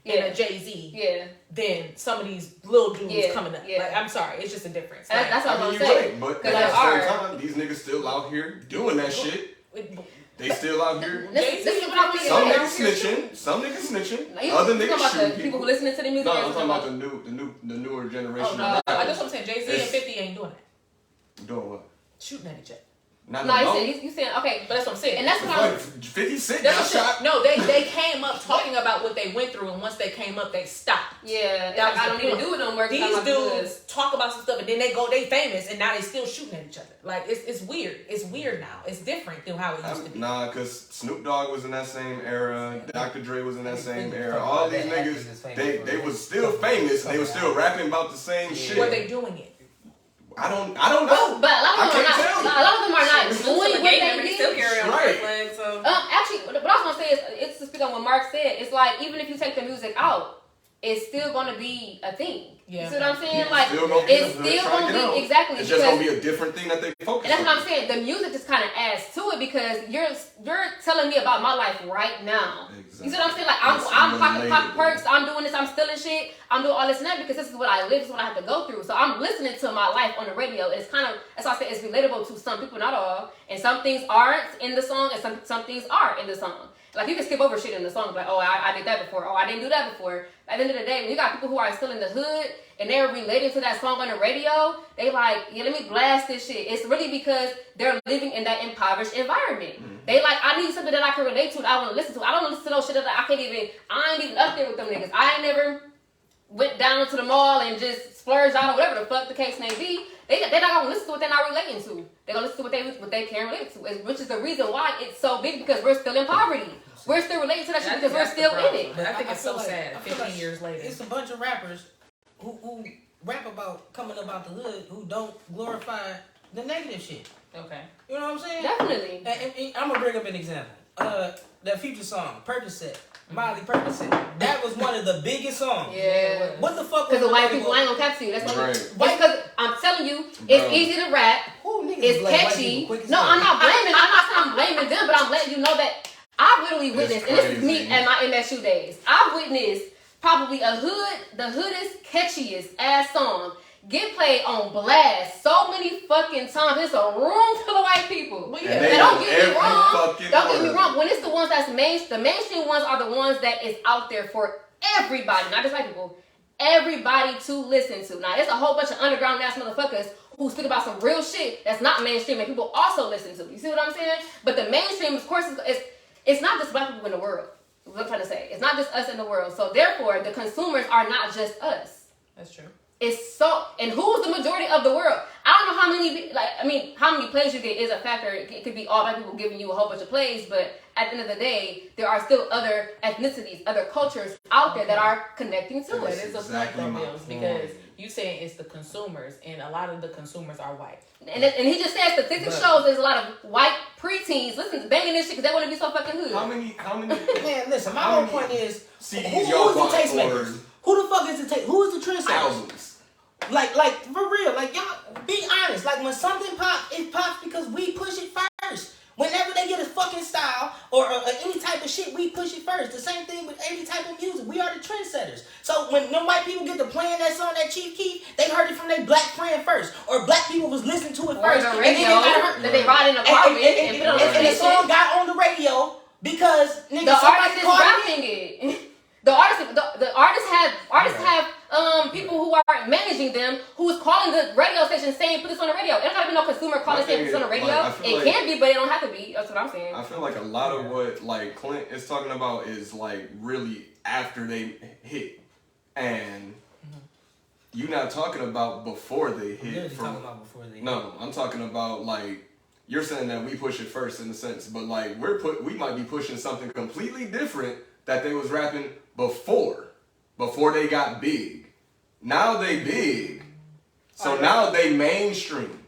[SPEAKER 1] and a Jay-Z.
[SPEAKER 4] Yeah.
[SPEAKER 1] Than some of these little dudes coming up.
[SPEAKER 4] Yeah.
[SPEAKER 1] Like, I'm sorry, it's just a difference.
[SPEAKER 4] Like, that's what I was
[SPEAKER 3] you're
[SPEAKER 4] saying.
[SPEAKER 3] right, but at the same time, these niggas still out here doing that shit. They still out here.
[SPEAKER 4] This is what I'm
[SPEAKER 3] saying. Some niggas snitching.
[SPEAKER 4] No,
[SPEAKER 3] Other niggas
[SPEAKER 4] about
[SPEAKER 3] shooting
[SPEAKER 4] the people who listening to the music.
[SPEAKER 3] No, I'm talking about the newer generation.
[SPEAKER 1] Oh no, that's what I'm saying. Jay-Z and 50 ain't doing that.
[SPEAKER 3] Doing what?
[SPEAKER 1] Shooting at each other.
[SPEAKER 4] No, you said okay,
[SPEAKER 1] but that's what I'm saying.
[SPEAKER 4] And that's what I'm
[SPEAKER 3] 50 Cent got shot.
[SPEAKER 1] No, they came up talking about what they went through, and once they came up, they stopped.
[SPEAKER 4] Yeah, like, I don't need to do it no more.
[SPEAKER 1] These dudes talk about some stuff, and then they famous, and now they still shooting at each other. Like it's weird. It's weird now. It's different than how it used to be.
[SPEAKER 3] Nah, because Snoop Dogg was in that same era. Dr. Dre was in that same era. All these niggas, they was still famous. They were still rapping about the same shit.
[SPEAKER 1] Were they doing it?
[SPEAKER 3] I don't know.
[SPEAKER 4] But a lot of them are not doing what they did.
[SPEAKER 5] Still carry on
[SPEAKER 3] right.
[SPEAKER 5] So.
[SPEAKER 4] Actually, what I was gonna say is, it's to speak on what Mark said. It's like even if you take the music out, it's still gonna be a thing.
[SPEAKER 1] Yeah.
[SPEAKER 4] You see what I'm saying?
[SPEAKER 3] Yeah,
[SPEAKER 4] like it's still gonna be exactly.
[SPEAKER 3] It's just gonna be a different thing that they focus on.
[SPEAKER 4] And that's what I'm saying. The music just kind of adds to it because you're telling me about my life right now. Exactly. You see what I'm saying? Like I'm popping perks. I'm doing this. I'm stealing shit. I'm doing all this and that because this is what I live. This is what I have to go through. So I'm listening to my life on the radio. And it's kind of, that's why I say it's relatable to some people, not all. And some things aren't in the song, and some things are in the song. Like you can skip over shit in the song, like, oh, I did that before. Oh, I didn't do that before. At the end of the day, when you got people who are still in the hood and they're relating to that song on the radio, they like, yeah, let me blast this shit. It's really because they're living in that impoverished environment. Mm-hmm. They like, I need something that I can relate to, that I want to listen to. I don't listen to those shit that I ain't even up there with them niggas. I ain't never went down to the mall and just splurged out or whatever the fuck the case may be. They're not gonna listen to what they're not relating to. They're gonna listen to what they can relate to, which is the reason why it's so big, because we're still in poverty. We're still related to that shit because we're still in it.
[SPEAKER 1] But I think it's so sad. 15 years later,
[SPEAKER 2] it's a bunch of rappers who rap about coming up out the hood who don't glorify the negative shit.
[SPEAKER 1] Okay,
[SPEAKER 2] you know what I'm saying?
[SPEAKER 4] Definitely.
[SPEAKER 2] And I'm gonna bring up an example. That Future song, Percocet. Molly Percocet. That was one of the biggest songs.
[SPEAKER 4] Yeah.
[SPEAKER 2] What the fuck?
[SPEAKER 4] Because the white people ain't gonna capture you. That's what.
[SPEAKER 3] Right.
[SPEAKER 4] Because I'm telling you, it's easy to rap. It's catchy. No, I'm not blaming. I'm not saying I'm blaming them, but I'm letting you know that I've literally witnessed, and this is me at my MSU days. I've witnessed probably the hoodest, catchiest ass song get played on blast so many fucking times. It's a room full of white people.
[SPEAKER 1] Well,
[SPEAKER 4] yeah. And don't get me wrong. When it's the ones that's the mainstream ones are the ones that is out there for everybody, not just white people. Everybody to listen to. Now, there's a whole bunch of underground ass motherfuckers who speak about some real shit that's not mainstream and people also listen to. You see what I'm saying? But the mainstream, of course, it's not just black people in the world. What I'm trying to say. It's not just us in the world. So therefore, the consumers are not just us.
[SPEAKER 1] That's true.
[SPEAKER 4] It's so, and who's the majority of the world? I don't know how many plays you get is a factor. It could be all black people giving you a whole bunch of plays, but at the end of the day, there are still other ethnicities, other cultures out there that are connecting to
[SPEAKER 1] But
[SPEAKER 4] it.
[SPEAKER 1] it's exactly a point though, Mills, because you saying it's the consumers, and a lot of the consumers are white.
[SPEAKER 4] And he just said statistics shows there's a lot of white preteens banging this shit because they want to be so fucking hood.
[SPEAKER 3] How many?
[SPEAKER 2] Man, listen, my whole point is, who is
[SPEAKER 3] y'all
[SPEAKER 2] the tastemakers? Who the fuck is the taste? Who is the trendsetter?
[SPEAKER 3] Thousands.
[SPEAKER 2] Like for real, like y'all be honest. Like when something pops, it pops because we push it first. Whenever they get a fucking style or any type of shit, we push it first. The same thing with any type of music. We are the trendsetters. So when them white people get to playing that song, that Chief Keef, they heard it from their black friend first, or black people was listening to it first.
[SPEAKER 4] Or the radio that they ride in the car with and put on the
[SPEAKER 2] and the song got on the radio because nigga,
[SPEAKER 4] the artist is rapping it. The artists have people who are managing them who is calling the radio station saying put this on the radio. It don't gotta be no consumer calling saying put this on the radio. It can be, but it don't have to be. That's what I'm saying.
[SPEAKER 3] I feel like a lot of what like Clint is talking about is like really after they hit, and you're not talking about before they hit. No, I'm talking about like you're saying that we push it first in a sense, but like we might be pushing something completely different that they was rapping before they got big. Now they big. So now they mainstream.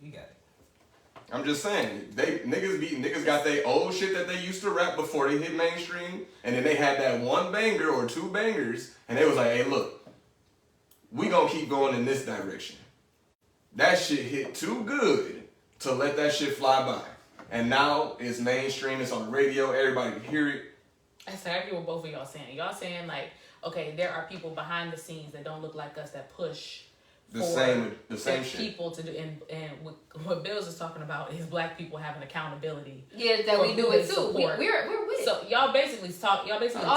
[SPEAKER 2] You got it.
[SPEAKER 3] I'm just saying, niggas got their old shit that they used to rap before they hit mainstream, and then they had that one banger or two bangers, and they was like, hey look, we gonna keep going in this direction. That shit hit too good to let that shit fly by. And now it's mainstream, it's on the radio, everybody can hear it.
[SPEAKER 1] I agree with both of y'all saying. Y'all saying like, okay, there are people behind the scenes that don't look like us that push
[SPEAKER 3] the same shit.
[SPEAKER 1] People to do, and what Bills is talking about is black people having accountability.
[SPEAKER 4] Yeah, that we do it too. We're with it.
[SPEAKER 1] So y'all basically
[SPEAKER 4] all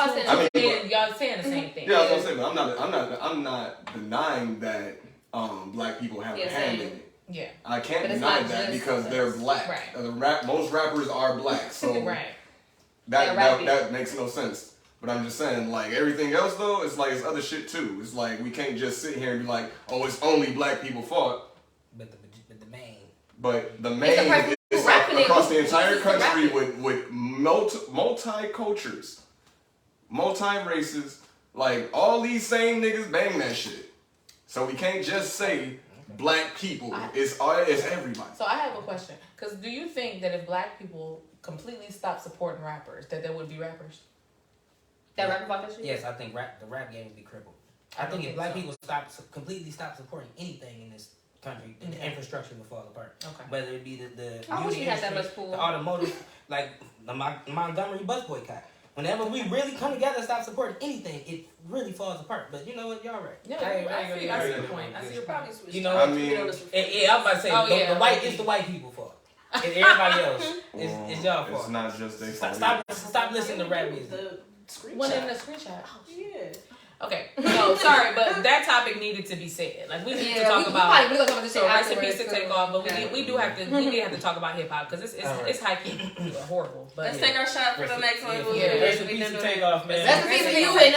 [SPEAKER 4] saying,
[SPEAKER 1] y'all saying the same thing.
[SPEAKER 3] Yeah, I was gonna say, but I'm not denying that black people have a hand in it.
[SPEAKER 1] Yeah,
[SPEAKER 3] I can't deny that because they're black.
[SPEAKER 1] Right.
[SPEAKER 3] Most rappers are black, so
[SPEAKER 1] right.
[SPEAKER 3] That makes no sense. But I'm just saying, like, everything else, though, it's like, it's other shit, too. It's like, we can't just sit here and be like, oh, it's only black people fault.
[SPEAKER 2] But
[SPEAKER 3] the main is across the entire country with multi-cultures, multi-races. Like, all these same niggas bang that shit. So we can't just say black people. It's everybody.
[SPEAKER 1] So I have a question. Because do you think that if black people completely stopped supporting rappers, that there would be rappers?
[SPEAKER 4] That rap about that shit?
[SPEAKER 2] Yes, I think the rap game would be crippled. I think if black people completely stop supporting anything in this country, the infrastructure will fall apart.
[SPEAKER 1] Okay.
[SPEAKER 2] Whether it be the
[SPEAKER 4] I wish we had that much pool.
[SPEAKER 2] The automotive, like the Montgomery bus boycott. Whenever we really come together and stop supporting anything, it really falls apart. But you know what? Y'all right.
[SPEAKER 1] Yeah, I see your point. I see your point.
[SPEAKER 2] You know,
[SPEAKER 3] I mean,
[SPEAKER 2] I was about to say, the white is the white people fault. And everybody else is y'all fault.
[SPEAKER 3] It's not just they fault.
[SPEAKER 2] Stop listening to rap music.
[SPEAKER 1] One in the screenshot.
[SPEAKER 5] Yeah.
[SPEAKER 1] Okay. No, sorry, but that topic needed to be said. Like we need to talk about.
[SPEAKER 4] We gonna talk about this shit
[SPEAKER 1] recipes to Takeoff, but we do have to talk about hip hop because it's high key horrible. But
[SPEAKER 5] let's take our shot for the next one.
[SPEAKER 2] Recipes to Takeoff, man.
[SPEAKER 4] Recipes to you. And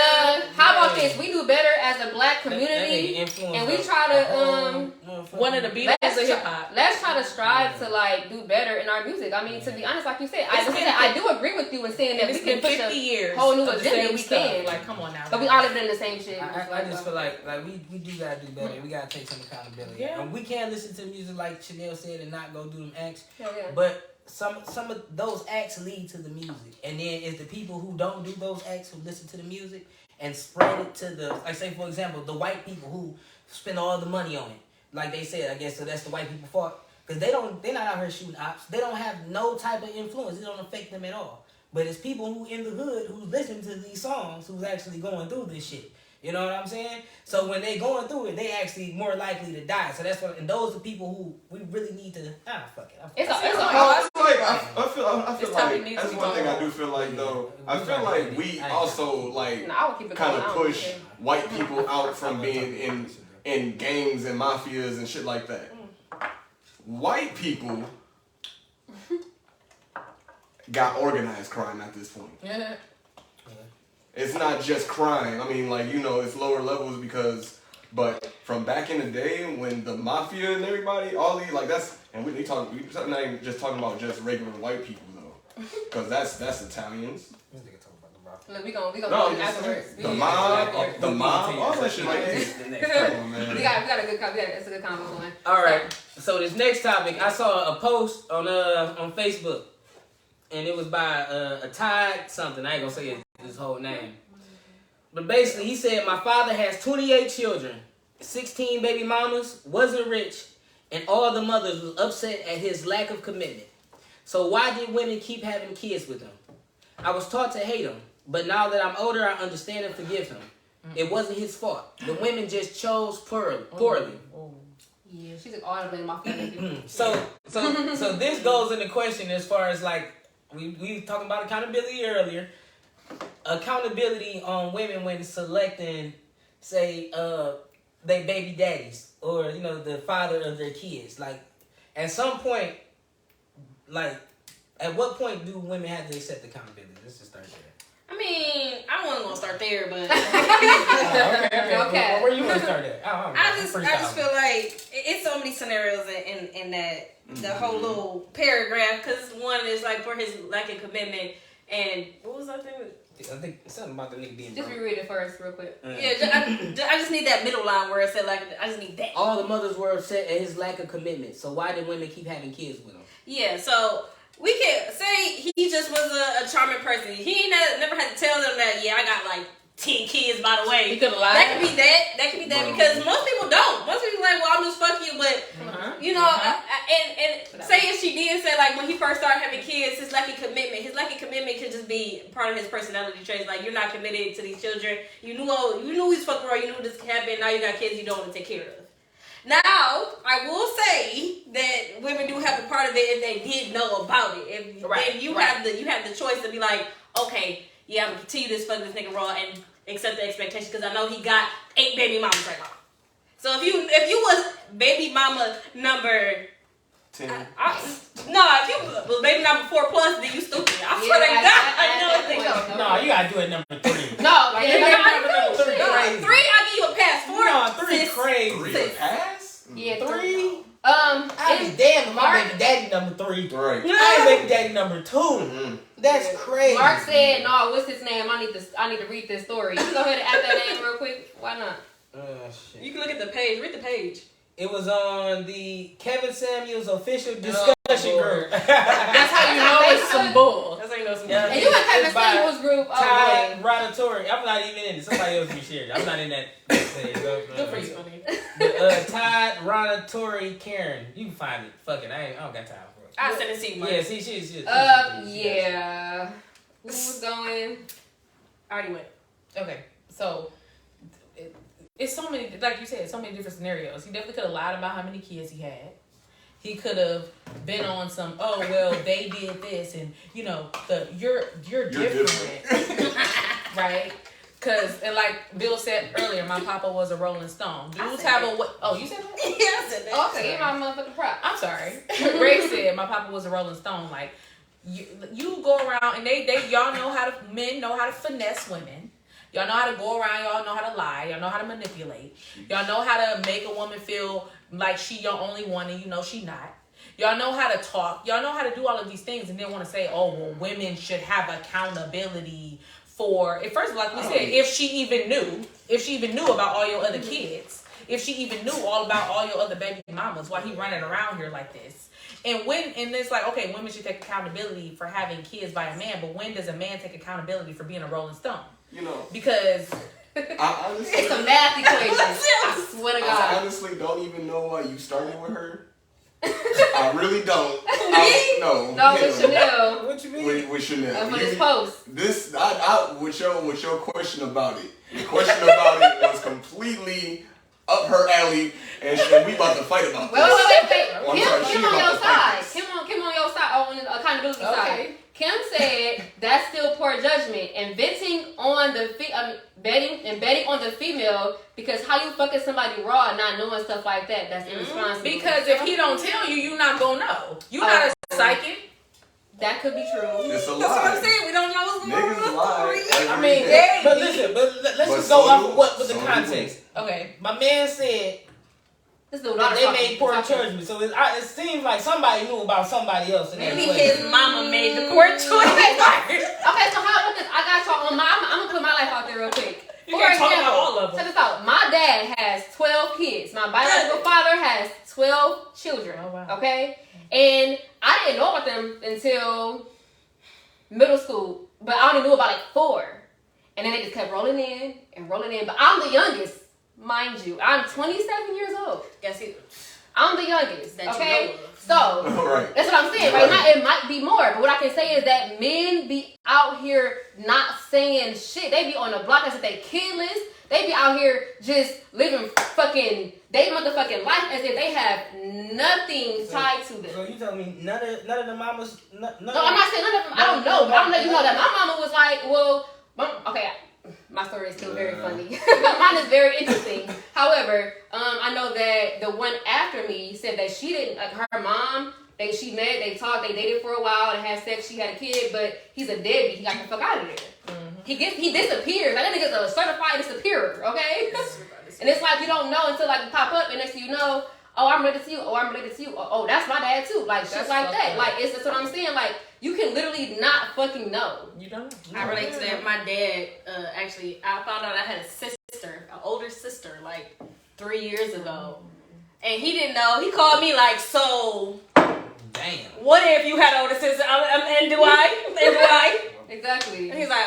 [SPEAKER 4] how about this? We do better as a black community, and we try to
[SPEAKER 1] one of the Beatles of hip hop.
[SPEAKER 4] Let's try to strive to like do better in our music. I mean, to be honest, like you said, I do agree with you in saying that we can push
[SPEAKER 1] 50 years
[SPEAKER 4] whole new agenda. We can.
[SPEAKER 1] Like, come on now.
[SPEAKER 4] But we all live in the same shit.
[SPEAKER 2] I just feel like we do gotta do better. We gotta take some accountability.
[SPEAKER 1] Yeah.
[SPEAKER 2] We can't listen to music like Chanel said and not go do them acts.
[SPEAKER 4] Yeah.
[SPEAKER 2] But some of those acts lead to the music, and then it's the people who don't do those acts who listen to the music and spread it to the, like say for example, the white people who spend all the money on it. Like they said, I guess so that's the white people's fault because they're not out here shooting ops. They don't have no type of influence. It don't affect them at all. But it's people who in the hood who's listening to these songs who's actually going through this shit. You know what I'm saying? So when they going through it, they actually more likely to die. So that's what, and those are people who we really need to. Fuck it.
[SPEAKER 3] I feel like that's one thing I do feel like though. I feel like we also like kind of push white people out from being in gangs and mafias and shit like that. White people got organized crime at this point. It's not just crime. I mean, like, you know, it's lower levels because But from back in the day when the mafia and everybody, all these like that's and we not even just talking about just regular white people though, because that's Italians.
[SPEAKER 4] Look, we gonna
[SPEAKER 3] No,
[SPEAKER 4] go afterwards.
[SPEAKER 3] the mob, all that shit like that. Come on, man.
[SPEAKER 4] We got a good it's a good combo going.
[SPEAKER 2] All right. So this next topic, I saw a post on Facebook, and it was by a Tide something. I ain't gonna say his whole name, but basically he said my father has 28 children, 16 baby mamas, wasn't rich, and all the mothers was upset at his lack of commitment. So why did women keep having kids with him? I was taught to hate him. But now that I'm older, I understand and forgive him. It wasn't his fault. The women just chose poorly.
[SPEAKER 4] Yeah, she's like, all the blame my family.
[SPEAKER 2] So this goes into question as far as like we talking about accountability earlier. Accountability on women when selecting, say, they baby daddies or the father of their kids. Like, at some point, like, at what point do women have to accept accountability? Let's just start there.
[SPEAKER 5] I mean, I wasn't gonna start there, but
[SPEAKER 2] okay. Where you want to start at?
[SPEAKER 5] I just feel like it's so many scenarios in that the whole little paragraph. Because one is like for his lack of commitment, and what was that thing?
[SPEAKER 2] I think something about the nigga being
[SPEAKER 4] just
[SPEAKER 2] broke.
[SPEAKER 4] reread it first, real quick.
[SPEAKER 5] Yeah, I just need that middle line where it said like I just need that.
[SPEAKER 2] All the mothers were upset at his lack of commitment. So why did women keep having kids with him?
[SPEAKER 5] Yeah, so. We can say he just was a charming person. He never had to tell them that, I got like 10 kids, by the way.
[SPEAKER 4] He could have lied.
[SPEAKER 5] That could be that because most people don't. Most people like, well, I'm just fuck you, but, and say if she did say like when he first started having kids, his lack of commitment could just be part of his personality traits. Like, you're not committed to these children. You knew he's fucking around, you knew this could happen, now you got kids you don't want to take care of. Now, I will say that women do have a part of it if they did know about it. If you have the choice to be like, okay, I'm gonna continue this fuck this nigga raw and accept the expectation because I know he got 8 baby mamas right now. So if you was baby mama number
[SPEAKER 3] 10.
[SPEAKER 5] if you was baby number 4+, then you stupid. I swear to God,
[SPEAKER 2] No, you gotta do it number 3.
[SPEAKER 4] No,
[SPEAKER 2] number 3 crazy.
[SPEAKER 5] 3, I give you a pass. 4,
[SPEAKER 2] no, 3 crazy.
[SPEAKER 3] 3 a pass?
[SPEAKER 4] Yeah,
[SPEAKER 2] 3.
[SPEAKER 4] I'd
[SPEAKER 2] be damn if my baby daddy number 3.
[SPEAKER 3] Right.
[SPEAKER 2] I ain't baby daddy number 2. Mm-hmm. That's crazy.
[SPEAKER 4] Mark said, "No, what's his name? I need to read this story. You can go ahead and add that name real quick. Why not?"
[SPEAKER 2] Shit.
[SPEAKER 5] You can look at the page. Read the page.
[SPEAKER 2] It was on the Kevin Samuels official discussion group.
[SPEAKER 1] That's how you know it's some bull.
[SPEAKER 5] That's how you know some bull.
[SPEAKER 2] Yeah,
[SPEAKER 4] And you in Kevin Samuels group?
[SPEAKER 2] Tide Rotatori. I'm not even in it. Somebody else be shared. I'm not in that thing.
[SPEAKER 1] Good for you.
[SPEAKER 2] Tide Rotatori Karen. You can find it. Fuck it. I don't got time for it.
[SPEAKER 5] I sent it to you, Mike.
[SPEAKER 2] Yeah, see, she's
[SPEAKER 4] yeah. Who was going?
[SPEAKER 5] I already went.
[SPEAKER 1] Okay, so it's so many, like you said, so many different scenarios. He definitely could have lied about how many kids he had. He could have been on some, they did this, and you're different, right? And like Bill said earlier, my papa was a Rolling Stone. Dudes have a you said that?
[SPEAKER 5] Yeah, I said that.
[SPEAKER 4] Okay, you're my motherfucking prop.
[SPEAKER 1] I'm sorry. Ray said my papa was a Rolling Stone. Like you go around and y'all men know how to finesse women. Y'all know how to go around. Y'all know how to lie. Y'all know how to manipulate. Y'all know how to make a woman feel like she your only one and she not. Y'all know how to talk. Y'all know how to do all of these things and then want to say, women should have accountability for, first of all, like we said, if she even knew about all your other kids, if she even knew all about all your other baby mamas, why he running around here like this. And it's like, okay, women should take accountability for having kids by a man, but when does a man take accountability for being a Rolling Stone? Because
[SPEAKER 3] I honestly,
[SPEAKER 4] it's a math equation. I swear to God.
[SPEAKER 3] I honestly don't even know why you started with her. I really don't.
[SPEAKER 4] No, with Chanel.
[SPEAKER 2] What you mean?
[SPEAKER 3] With Chanel.
[SPEAKER 4] For this post.
[SPEAKER 3] With your question about it. The question about it was completely up her alley, and we about to fight about this.
[SPEAKER 4] Wait. Kim on your side. Kim on your side, on the accountability side. Kim said that's still poor judgment and betting on the female because how you fucking somebody raw and not knowing stuff like that, that's irresponsible.
[SPEAKER 1] Because if he don't tell you, you're not gonna know. You're not a psychic.
[SPEAKER 4] That could be true.
[SPEAKER 3] It's a lie.
[SPEAKER 5] That's what I'm saying. We don't know what's going on.
[SPEAKER 3] Niggas lie.
[SPEAKER 2] I mean, but listen, let's just go off of what was the context.
[SPEAKER 1] Okay.
[SPEAKER 2] My man said that they made poor judgment, so it seems like somebody knew about somebody else.
[SPEAKER 5] Maybe his mama made the poor choice.
[SPEAKER 4] Okay, so how about this? I got y'all on I'm gonna put my life out there real quick.
[SPEAKER 1] You can't talk about all of them.
[SPEAKER 4] Check this out. My dad has 12 kids. My biological father has 12 children.
[SPEAKER 1] Oh, wow.
[SPEAKER 4] Okay? And I didn't know about them until middle school. But I only knew about like 4. And then they just kept rolling in and rolling in. But I'm the youngest, mind you. I'm 27 years old.
[SPEAKER 5] Guess who?
[SPEAKER 4] I'm the youngest.
[SPEAKER 5] That
[SPEAKER 4] okay?
[SPEAKER 5] you know of.
[SPEAKER 4] So
[SPEAKER 3] Right.
[SPEAKER 4] that's what I'm saying, right? It might be more, but what I can say is that men be out here not saying shit. They be on the block as if they kidless. They be out here just living fucking they motherfucking life as if they have nothing tied to them.
[SPEAKER 2] So you telling me none of the mamas?
[SPEAKER 4] No, I'm not saying none of them. I don't know, but I'm letting you know that my mama was like, well, okay. My story is still very funny. Mine is very interesting. However, I know that the one after me said that she didn't, like her mom, she met, they talked, they dated for a while, they had sex, she had a kid, but he's a deadbeat. He got the fuck out of there. Mm-hmm. He disappears. Like that nigga's a certified disappearer, okay? And it's like you don't know until like you pop up and next thing you know, oh, I'm related to you, oh, I'm related to you, oh, that's my dad too. Like shit like that. Like that's what I'm saying. Like you can literally not fucking know.
[SPEAKER 1] You don't know.
[SPEAKER 5] I relate to that. My dad, actually, I found out I had a sister, an older sister, like 3 years ago. And he didn't know. He called me like, so,
[SPEAKER 2] damn.
[SPEAKER 5] What if you had an older sister? And do I?
[SPEAKER 4] Exactly.
[SPEAKER 5] And he's like,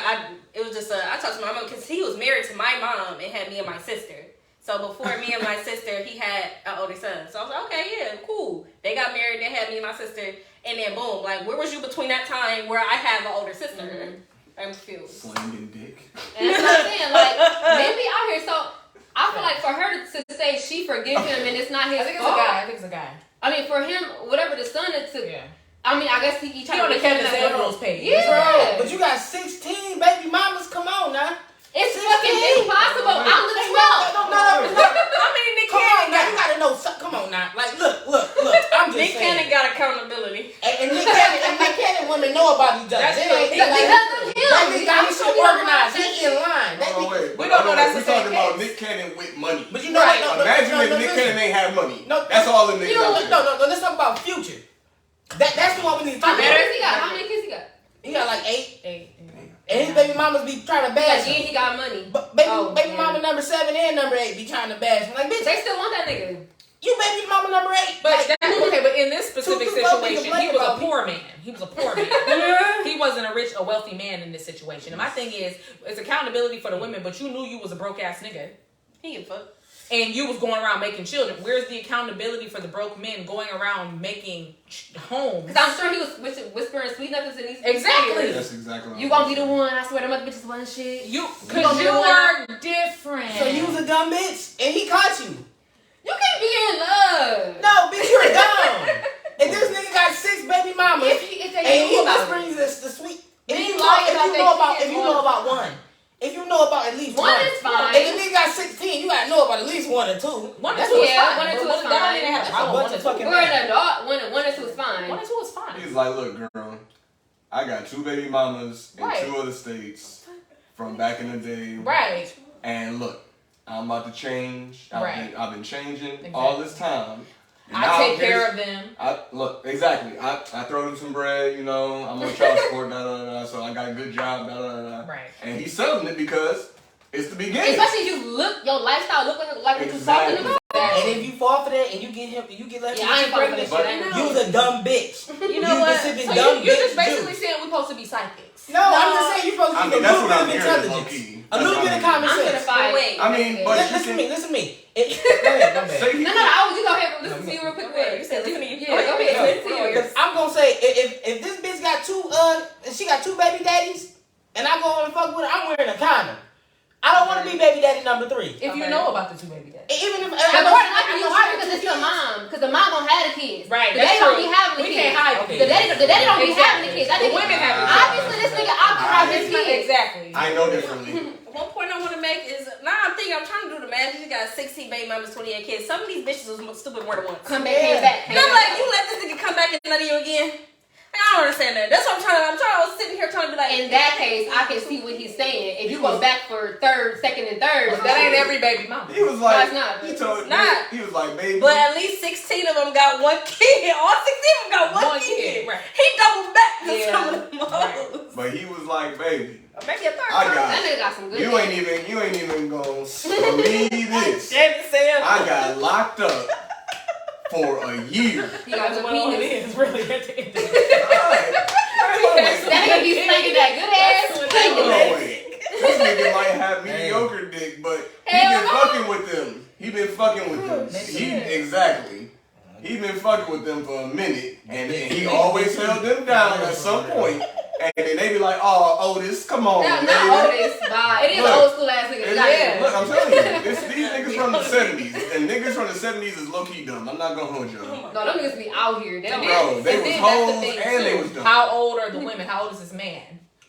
[SPEAKER 5] it was just, I talked to my mom because he was married to my mom and had me and my sister. So before me and my sister, he had an older son. So I was like, okay, yeah, cool. They got married, they had me and my sister. And then boom, like, where was you between that time where I have an older sister? Mm-hmm. I'm confused.
[SPEAKER 3] Slanging dick.
[SPEAKER 4] And that's what I'm saying. Like, maybe out here. So I feel like for her to say she forgive him and it's not his fault.
[SPEAKER 1] I think it's a guy.
[SPEAKER 4] I mean, for him, whatever the son it took.
[SPEAKER 1] Yeah.
[SPEAKER 4] I mean, I guess he tried
[SPEAKER 1] on
[SPEAKER 4] to
[SPEAKER 1] the
[SPEAKER 4] make
[SPEAKER 1] Kevin Samuels page.
[SPEAKER 4] Yeah.
[SPEAKER 2] Bro, but you got 16 baby mamas. Come on now.
[SPEAKER 4] It's fucking impossible. I'm the 12.
[SPEAKER 2] No.
[SPEAKER 5] I mean, Nick
[SPEAKER 2] Come on
[SPEAKER 5] Cannon
[SPEAKER 2] now. You gotta know. Come on now. Like, look. I'm just
[SPEAKER 5] Nick
[SPEAKER 2] saying.
[SPEAKER 5] Cannon got accountability.
[SPEAKER 2] And Nick Cannon women know about each other.
[SPEAKER 1] That's
[SPEAKER 2] They
[SPEAKER 1] true.
[SPEAKER 4] Because of him.
[SPEAKER 2] They got his shit organized. He in line.
[SPEAKER 1] We don't know that's the
[SPEAKER 3] we
[SPEAKER 1] same
[SPEAKER 3] talking about
[SPEAKER 1] case.
[SPEAKER 3] Nick Cannon with money.
[SPEAKER 2] But you know what?
[SPEAKER 3] Imagine if Nick Cannon ain't have money. That's all the niggas out there.
[SPEAKER 2] No. Let's talk about Future. That's the one we need to
[SPEAKER 4] How
[SPEAKER 2] talk
[SPEAKER 4] many
[SPEAKER 2] about.
[SPEAKER 4] kids he got? How many kids he got?
[SPEAKER 2] He got like 8.
[SPEAKER 1] 8.
[SPEAKER 2] And his baby mamas be trying to bash
[SPEAKER 4] Yeah,
[SPEAKER 2] him.
[SPEAKER 4] he got money.
[SPEAKER 2] But baby mama number 7 and number 8 be trying to bash him. Like, bitch,
[SPEAKER 4] They still want that nigga.
[SPEAKER 2] you baby mama number 8.
[SPEAKER 1] But
[SPEAKER 2] like,
[SPEAKER 1] but in this specific
[SPEAKER 2] Two people
[SPEAKER 1] situation,
[SPEAKER 2] complain
[SPEAKER 1] he was a
[SPEAKER 2] about
[SPEAKER 1] poor man. He was a poor man. He wasn't a wealthy man in this situation. And my thing is, it's accountability for the women, but you knew you was a broke ass nigga.
[SPEAKER 5] He can fuck.
[SPEAKER 1] And you was going around making children. Where's the accountability for the broke men going around making homes?
[SPEAKER 4] Because I'm sure he was whispering sweet nothings in these
[SPEAKER 1] Exactly.
[SPEAKER 4] ears.
[SPEAKER 3] That's exactly what
[SPEAKER 4] You gonna be the one. I swear, them other bitches wasn't shit.
[SPEAKER 1] Because you are different.
[SPEAKER 2] So you was a dumb bitch and he caught you.
[SPEAKER 4] You can be in love.
[SPEAKER 2] No, bitch, you're dumb. And this nigga got 6 baby mamas.
[SPEAKER 4] If he
[SPEAKER 2] And he whispering the sweet. If you know about one. If you know about at least one.
[SPEAKER 4] One is fine.
[SPEAKER 2] If the nigga got 16, you gotta know about at least 1 or 2.
[SPEAKER 1] 1 or 2
[SPEAKER 4] That's
[SPEAKER 1] is
[SPEAKER 4] yeah,
[SPEAKER 1] fine.
[SPEAKER 4] 1 or 2 is
[SPEAKER 1] But
[SPEAKER 4] fine.
[SPEAKER 1] that don't even have to
[SPEAKER 2] I
[SPEAKER 1] follow
[SPEAKER 2] want
[SPEAKER 1] 1
[SPEAKER 2] to
[SPEAKER 1] or 2.
[SPEAKER 2] fucking
[SPEAKER 4] We're an adult. 1 or 2 is fine.
[SPEAKER 1] 1 or 2 is fine.
[SPEAKER 3] He's like, look, girl, I got 2 baby mamas in
[SPEAKER 1] Right.
[SPEAKER 3] 2 other states from back in the day.
[SPEAKER 1] Right.
[SPEAKER 3] And look, I'm about to change. I've been changing all this time. And
[SPEAKER 1] I
[SPEAKER 3] now
[SPEAKER 1] take care of them.
[SPEAKER 3] I throw them some bread, you know, I'm on child support, so I got a good job,
[SPEAKER 1] Right.
[SPEAKER 3] And he's selling it because it's the beginning.
[SPEAKER 4] Especially if your lifestyle look like what you're talking about.
[SPEAKER 2] And if you fall for that and you get left
[SPEAKER 4] Yeah, I ain't falling for that
[SPEAKER 2] pregnant,
[SPEAKER 4] shit.
[SPEAKER 2] you was a dumb bitch.
[SPEAKER 5] You know what?
[SPEAKER 2] Pacific
[SPEAKER 1] So
[SPEAKER 2] dumb
[SPEAKER 1] you're
[SPEAKER 2] bitch
[SPEAKER 1] just basically
[SPEAKER 2] juice.
[SPEAKER 1] saying we're supposed to be psychics.
[SPEAKER 2] No, I'm just saying you're supposed to
[SPEAKER 3] I
[SPEAKER 2] be
[SPEAKER 3] mean,
[SPEAKER 2] a
[SPEAKER 3] that's
[SPEAKER 2] little
[SPEAKER 3] what
[SPEAKER 2] bit
[SPEAKER 3] I'm
[SPEAKER 2] of
[SPEAKER 3] hearing,
[SPEAKER 2] intelligence.
[SPEAKER 3] low-key.
[SPEAKER 2] A little bit of common
[SPEAKER 4] I'm gonna
[SPEAKER 2] sense.
[SPEAKER 4] fight.
[SPEAKER 5] Wait.
[SPEAKER 3] I mean, but
[SPEAKER 2] Listen to me. Go ahead, my bad.
[SPEAKER 3] Say he-
[SPEAKER 4] No, you go ahead. Listen to you real quick.
[SPEAKER 5] You said listen to you.
[SPEAKER 4] Yeah, go ahead. Listen to you.
[SPEAKER 2] I'm gonna say if this bitch got 2 she got 2 baby daddies and I go and fuck with her, I'm wearing a condom. I don't want to be baby daddy number 3.
[SPEAKER 1] If you know about the 2 baby daddies.
[SPEAKER 2] Even if
[SPEAKER 4] But more than likely you are because it's your mom. Because the mom gonna have the kids.
[SPEAKER 1] Right,
[SPEAKER 4] The
[SPEAKER 1] that's
[SPEAKER 4] daddy don't
[SPEAKER 1] true.
[SPEAKER 4] be having the
[SPEAKER 1] We
[SPEAKER 4] kids.
[SPEAKER 1] can't hide
[SPEAKER 2] Okay.
[SPEAKER 4] The daddy don't be having the kids. That
[SPEAKER 1] The
[SPEAKER 4] nigga-
[SPEAKER 1] women have the kids.
[SPEAKER 4] Obviously, this nigga have his kids.
[SPEAKER 1] Exactly.
[SPEAKER 3] I know differently.
[SPEAKER 5] One point I want to make is now I'm trying to do the math. You got 16 baby mamas, 28 kids. Some of these bitches was stupid more than once.
[SPEAKER 4] Came back.
[SPEAKER 5] And I'm like, you let this nigga come back and nut you again? Like, I don't not saying that. That's what I was sitting here trying to be like.
[SPEAKER 4] In that case, I can see what he's saying. If you go back for second and third,
[SPEAKER 1] that ain't every baby mama.
[SPEAKER 3] He was like,
[SPEAKER 4] no, it's not.
[SPEAKER 3] he told
[SPEAKER 5] not.
[SPEAKER 3] He was like, baby.
[SPEAKER 5] But at least 16 of them got one kid. All 16 of them got one kid.
[SPEAKER 1] Right.
[SPEAKER 5] He doubled back to
[SPEAKER 4] Yeah.
[SPEAKER 5] some of them hoes.
[SPEAKER 1] Right.
[SPEAKER 3] But he was like, baby.
[SPEAKER 5] Maybe a third.
[SPEAKER 4] that nigga got some good.
[SPEAKER 3] You ain't even gonna believe this.
[SPEAKER 5] Janet said.
[SPEAKER 3] I got locked up for a year.
[SPEAKER 4] He got
[SPEAKER 1] That's
[SPEAKER 4] good
[SPEAKER 1] what it
[SPEAKER 4] penis.
[SPEAKER 1] is, really, at the end of the day.
[SPEAKER 4] That nigga be slinging that good ass.
[SPEAKER 3] No way. This nigga might have mediocre dick, but he been fucking with them. He been fucking with them. Exactly. He been fucking with them for a minute, and he always held them down at some point. And then they be like, "Oh, Otis, come on,
[SPEAKER 4] Not
[SPEAKER 3] baby."
[SPEAKER 4] Otis, but it is
[SPEAKER 3] Look,
[SPEAKER 4] old school ass nigga.
[SPEAKER 3] Yeah. Look, I'm telling you, these niggas from the 70s, and niggas from the 70s is low key dumb. I'm not gonna hold you.
[SPEAKER 4] No, them niggas be out here. They don't.
[SPEAKER 3] Bro, they was hoes and they was dumb.
[SPEAKER 1] How old are the women? How old is this man?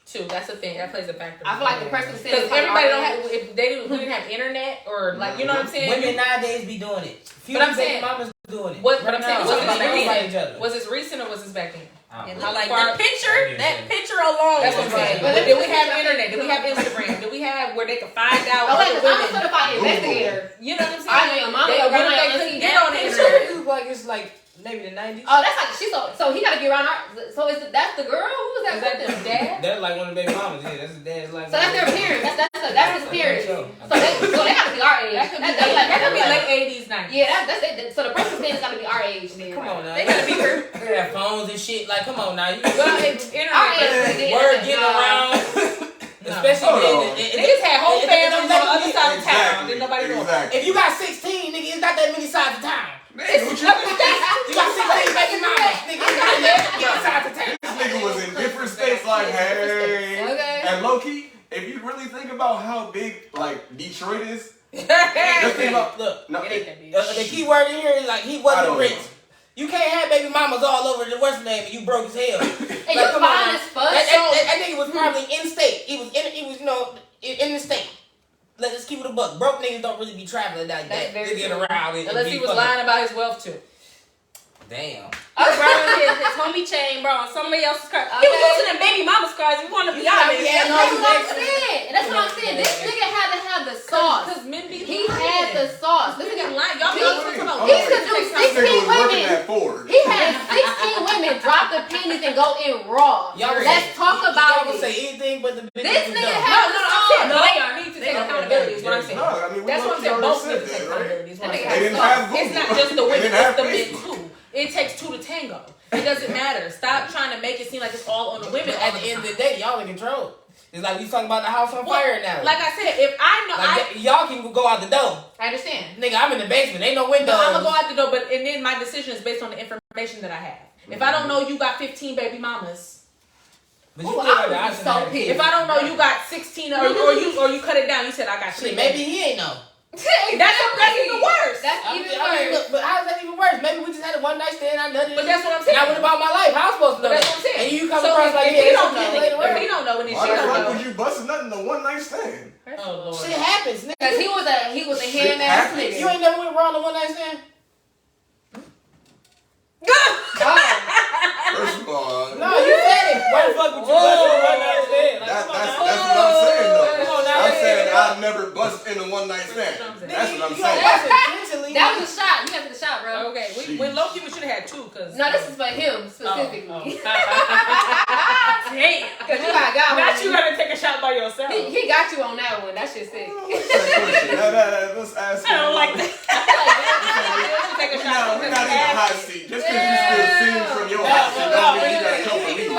[SPEAKER 1] Too. That's the thing. That plays a factor.
[SPEAKER 4] I feel like the person said
[SPEAKER 1] because everybody don't have. If they didn't have internet or like, you know what I'm saying.
[SPEAKER 2] Women nowadays be doing it.
[SPEAKER 1] But I'm saying,
[SPEAKER 2] mamas doing it.
[SPEAKER 1] But I'm saying,
[SPEAKER 2] was
[SPEAKER 1] this recent or was this back then?
[SPEAKER 5] I like that picture alone.
[SPEAKER 1] That's what I'm saying. But did we have internet? Did we have Instagram? Did we have where they could find out other women?
[SPEAKER 4] I'm a certified investigator.
[SPEAKER 1] You know what I'm saying?
[SPEAKER 4] They
[SPEAKER 1] get on the internet.
[SPEAKER 2] It's like maybe the 90s.
[SPEAKER 4] Oh, that's like so he gotta get around her. So that's the girl? Who was that?
[SPEAKER 1] Is that the dad?
[SPEAKER 2] That's like one of the baby mamas. Yeah, that's his dad's like.
[SPEAKER 4] So that's their parents. That's his parents. So they gotta be our age.
[SPEAKER 1] That could be late 80s, 90s.
[SPEAKER 4] Yeah, that's it. So the person's parents gotta be our age. Then.
[SPEAKER 2] Come on now.
[SPEAKER 5] They gotta be her.
[SPEAKER 2] They have phones and shit. Like, come on now. You
[SPEAKER 1] Internet.
[SPEAKER 2] word getting around. Especially
[SPEAKER 1] niggas had whole families on the other side of town. Didn't nobody know.
[SPEAKER 2] If you got 16, nigga, it's not that many sides of town.
[SPEAKER 3] Nigga, what you
[SPEAKER 2] got 16 baby mamas, nigga. It's not that many sides of town.
[SPEAKER 3] This nigga was in different states like, hey.
[SPEAKER 4] Okay.
[SPEAKER 3] And low-key, if you really think about how big, like, Detroit is, just think about,
[SPEAKER 2] look,
[SPEAKER 3] no,
[SPEAKER 5] It ain't that big.
[SPEAKER 2] the key word in here is like, he wasn't rich. You can't have baby mamas all over the West name and you broke as hell.
[SPEAKER 4] And you fine as fuck.
[SPEAKER 2] That nigga was probably in state. He was in the state. Let's keep it a buck. Broke niggas don't really be traveling like that. They get around.
[SPEAKER 1] Unless he was lying about his wealth too.
[SPEAKER 2] Damn.
[SPEAKER 5] His homie chain, bro, on somebody else's car. He was using them baby mama's cars. You want to be honest?
[SPEAKER 4] That's what I'm saying. That's what I'm saying. This nigga had to have the sauce.
[SPEAKER 1] Because men be
[SPEAKER 4] He had the sauce. This nigga
[SPEAKER 1] lying. Y'all be talking
[SPEAKER 4] he could do 16 women.
[SPEAKER 3] Ford.
[SPEAKER 4] He had 16 women drop the pennies and go in raw. Let's talk about
[SPEAKER 2] Y'all
[SPEAKER 4] it.
[SPEAKER 2] say anything but the bitch.
[SPEAKER 4] This nigga had the sauce.
[SPEAKER 1] No, they need to take accountability. Is what I'm saying.
[SPEAKER 3] No, I mean,
[SPEAKER 1] That's what I'm saying. Both need to take accountability. Is what I'm
[SPEAKER 3] They
[SPEAKER 1] saying.
[SPEAKER 3] didn't have Google.
[SPEAKER 1] It's not just the women.
[SPEAKER 3] They didn't have
[SPEAKER 1] It's the men
[SPEAKER 3] Facebook.
[SPEAKER 1] too. It takes two to tango. It doesn't matter. Stop trying to make it seem like it's all on the women.
[SPEAKER 2] At the end of the day, y'all in control. It's like we talking about the house on fire now.
[SPEAKER 1] Like I said, if I know,
[SPEAKER 2] y'all can go out the door.
[SPEAKER 1] I understand.
[SPEAKER 2] Nigga, I'm in the basement. Ain't no windows.
[SPEAKER 1] No, I'm gonna go out the door, but and then my decision is based on the information that I have. If I don't know you got 15 baby mamas,
[SPEAKER 2] but you
[SPEAKER 4] I would be so pissed.
[SPEAKER 1] if I don't know you got 16 or you cut it down, you said I got 3.
[SPEAKER 2] Maybe he ain't know.
[SPEAKER 1] That's even worse.
[SPEAKER 4] That's even worse.
[SPEAKER 2] Look, but how is that even worse? Maybe we just had a one night stand. I nutted.
[SPEAKER 1] But that's what I'm saying.
[SPEAKER 2] And I went about my life. How I'm supposed to know
[SPEAKER 1] That's
[SPEAKER 2] that?
[SPEAKER 1] what I'm saying.
[SPEAKER 2] And you come
[SPEAKER 1] So
[SPEAKER 2] across like,
[SPEAKER 1] if he
[SPEAKER 2] yeah,
[SPEAKER 1] don't
[SPEAKER 2] it's
[SPEAKER 1] know,
[SPEAKER 2] later
[SPEAKER 1] if he don't know, and then
[SPEAKER 3] Why
[SPEAKER 1] she
[SPEAKER 3] the
[SPEAKER 1] don't
[SPEAKER 3] fuck
[SPEAKER 1] know.
[SPEAKER 3] would you busting nothing to one night stand?
[SPEAKER 1] Oh Lord.
[SPEAKER 2] shit happens, nigga.
[SPEAKER 4] Because he was a ham ass
[SPEAKER 3] happens.
[SPEAKER 4] nigga.
[SPEAKER 2] You ain't never went wrong on one night stand?
[SPEAKER 3] First of all,
[SPEAKER 2] No, you said it. Why the fuck would you bust on one night stand? Like,
[SPEAKER 3] that's
[SPEAKER 2] come on
[SPEAKER 3] what
[SPEAKER 2] now.
[SPEAKER 3] I'm saying though.
[SPEAKER 2] Come on now.
[SPEAKER 3] I'm saying I've never bust in a one night stand. That's what I'm saying.
[SPEAKER 4] That was a shot. You got to the shot, bro.
[SPEAKER 1] Okay, when Loki, we should have had 2, cause
[SPEAKER 4] No, this is for him specifically.
[SPEAKER 5] Damn.
[SPEAKER 4] Because you got
[SPEAKER 1] not
[SPEAKER 4] one.
[SPEAKER 1] you gotta take a shot by yourself.
[SPEAKER 4] He got you on that one. That shit sick.
[SPEAKER 3] Let's ask
[SPEAKER 5] I don't like
[SPEAKER 3] that.
[SPEAKER 1] Take a
[SPEAKER 3] We're
[SPEAKER 1] shot.
[SPEAKER 3] not in the hot seat. Just because you still sing from your hot seat don't mean you gotta come for me.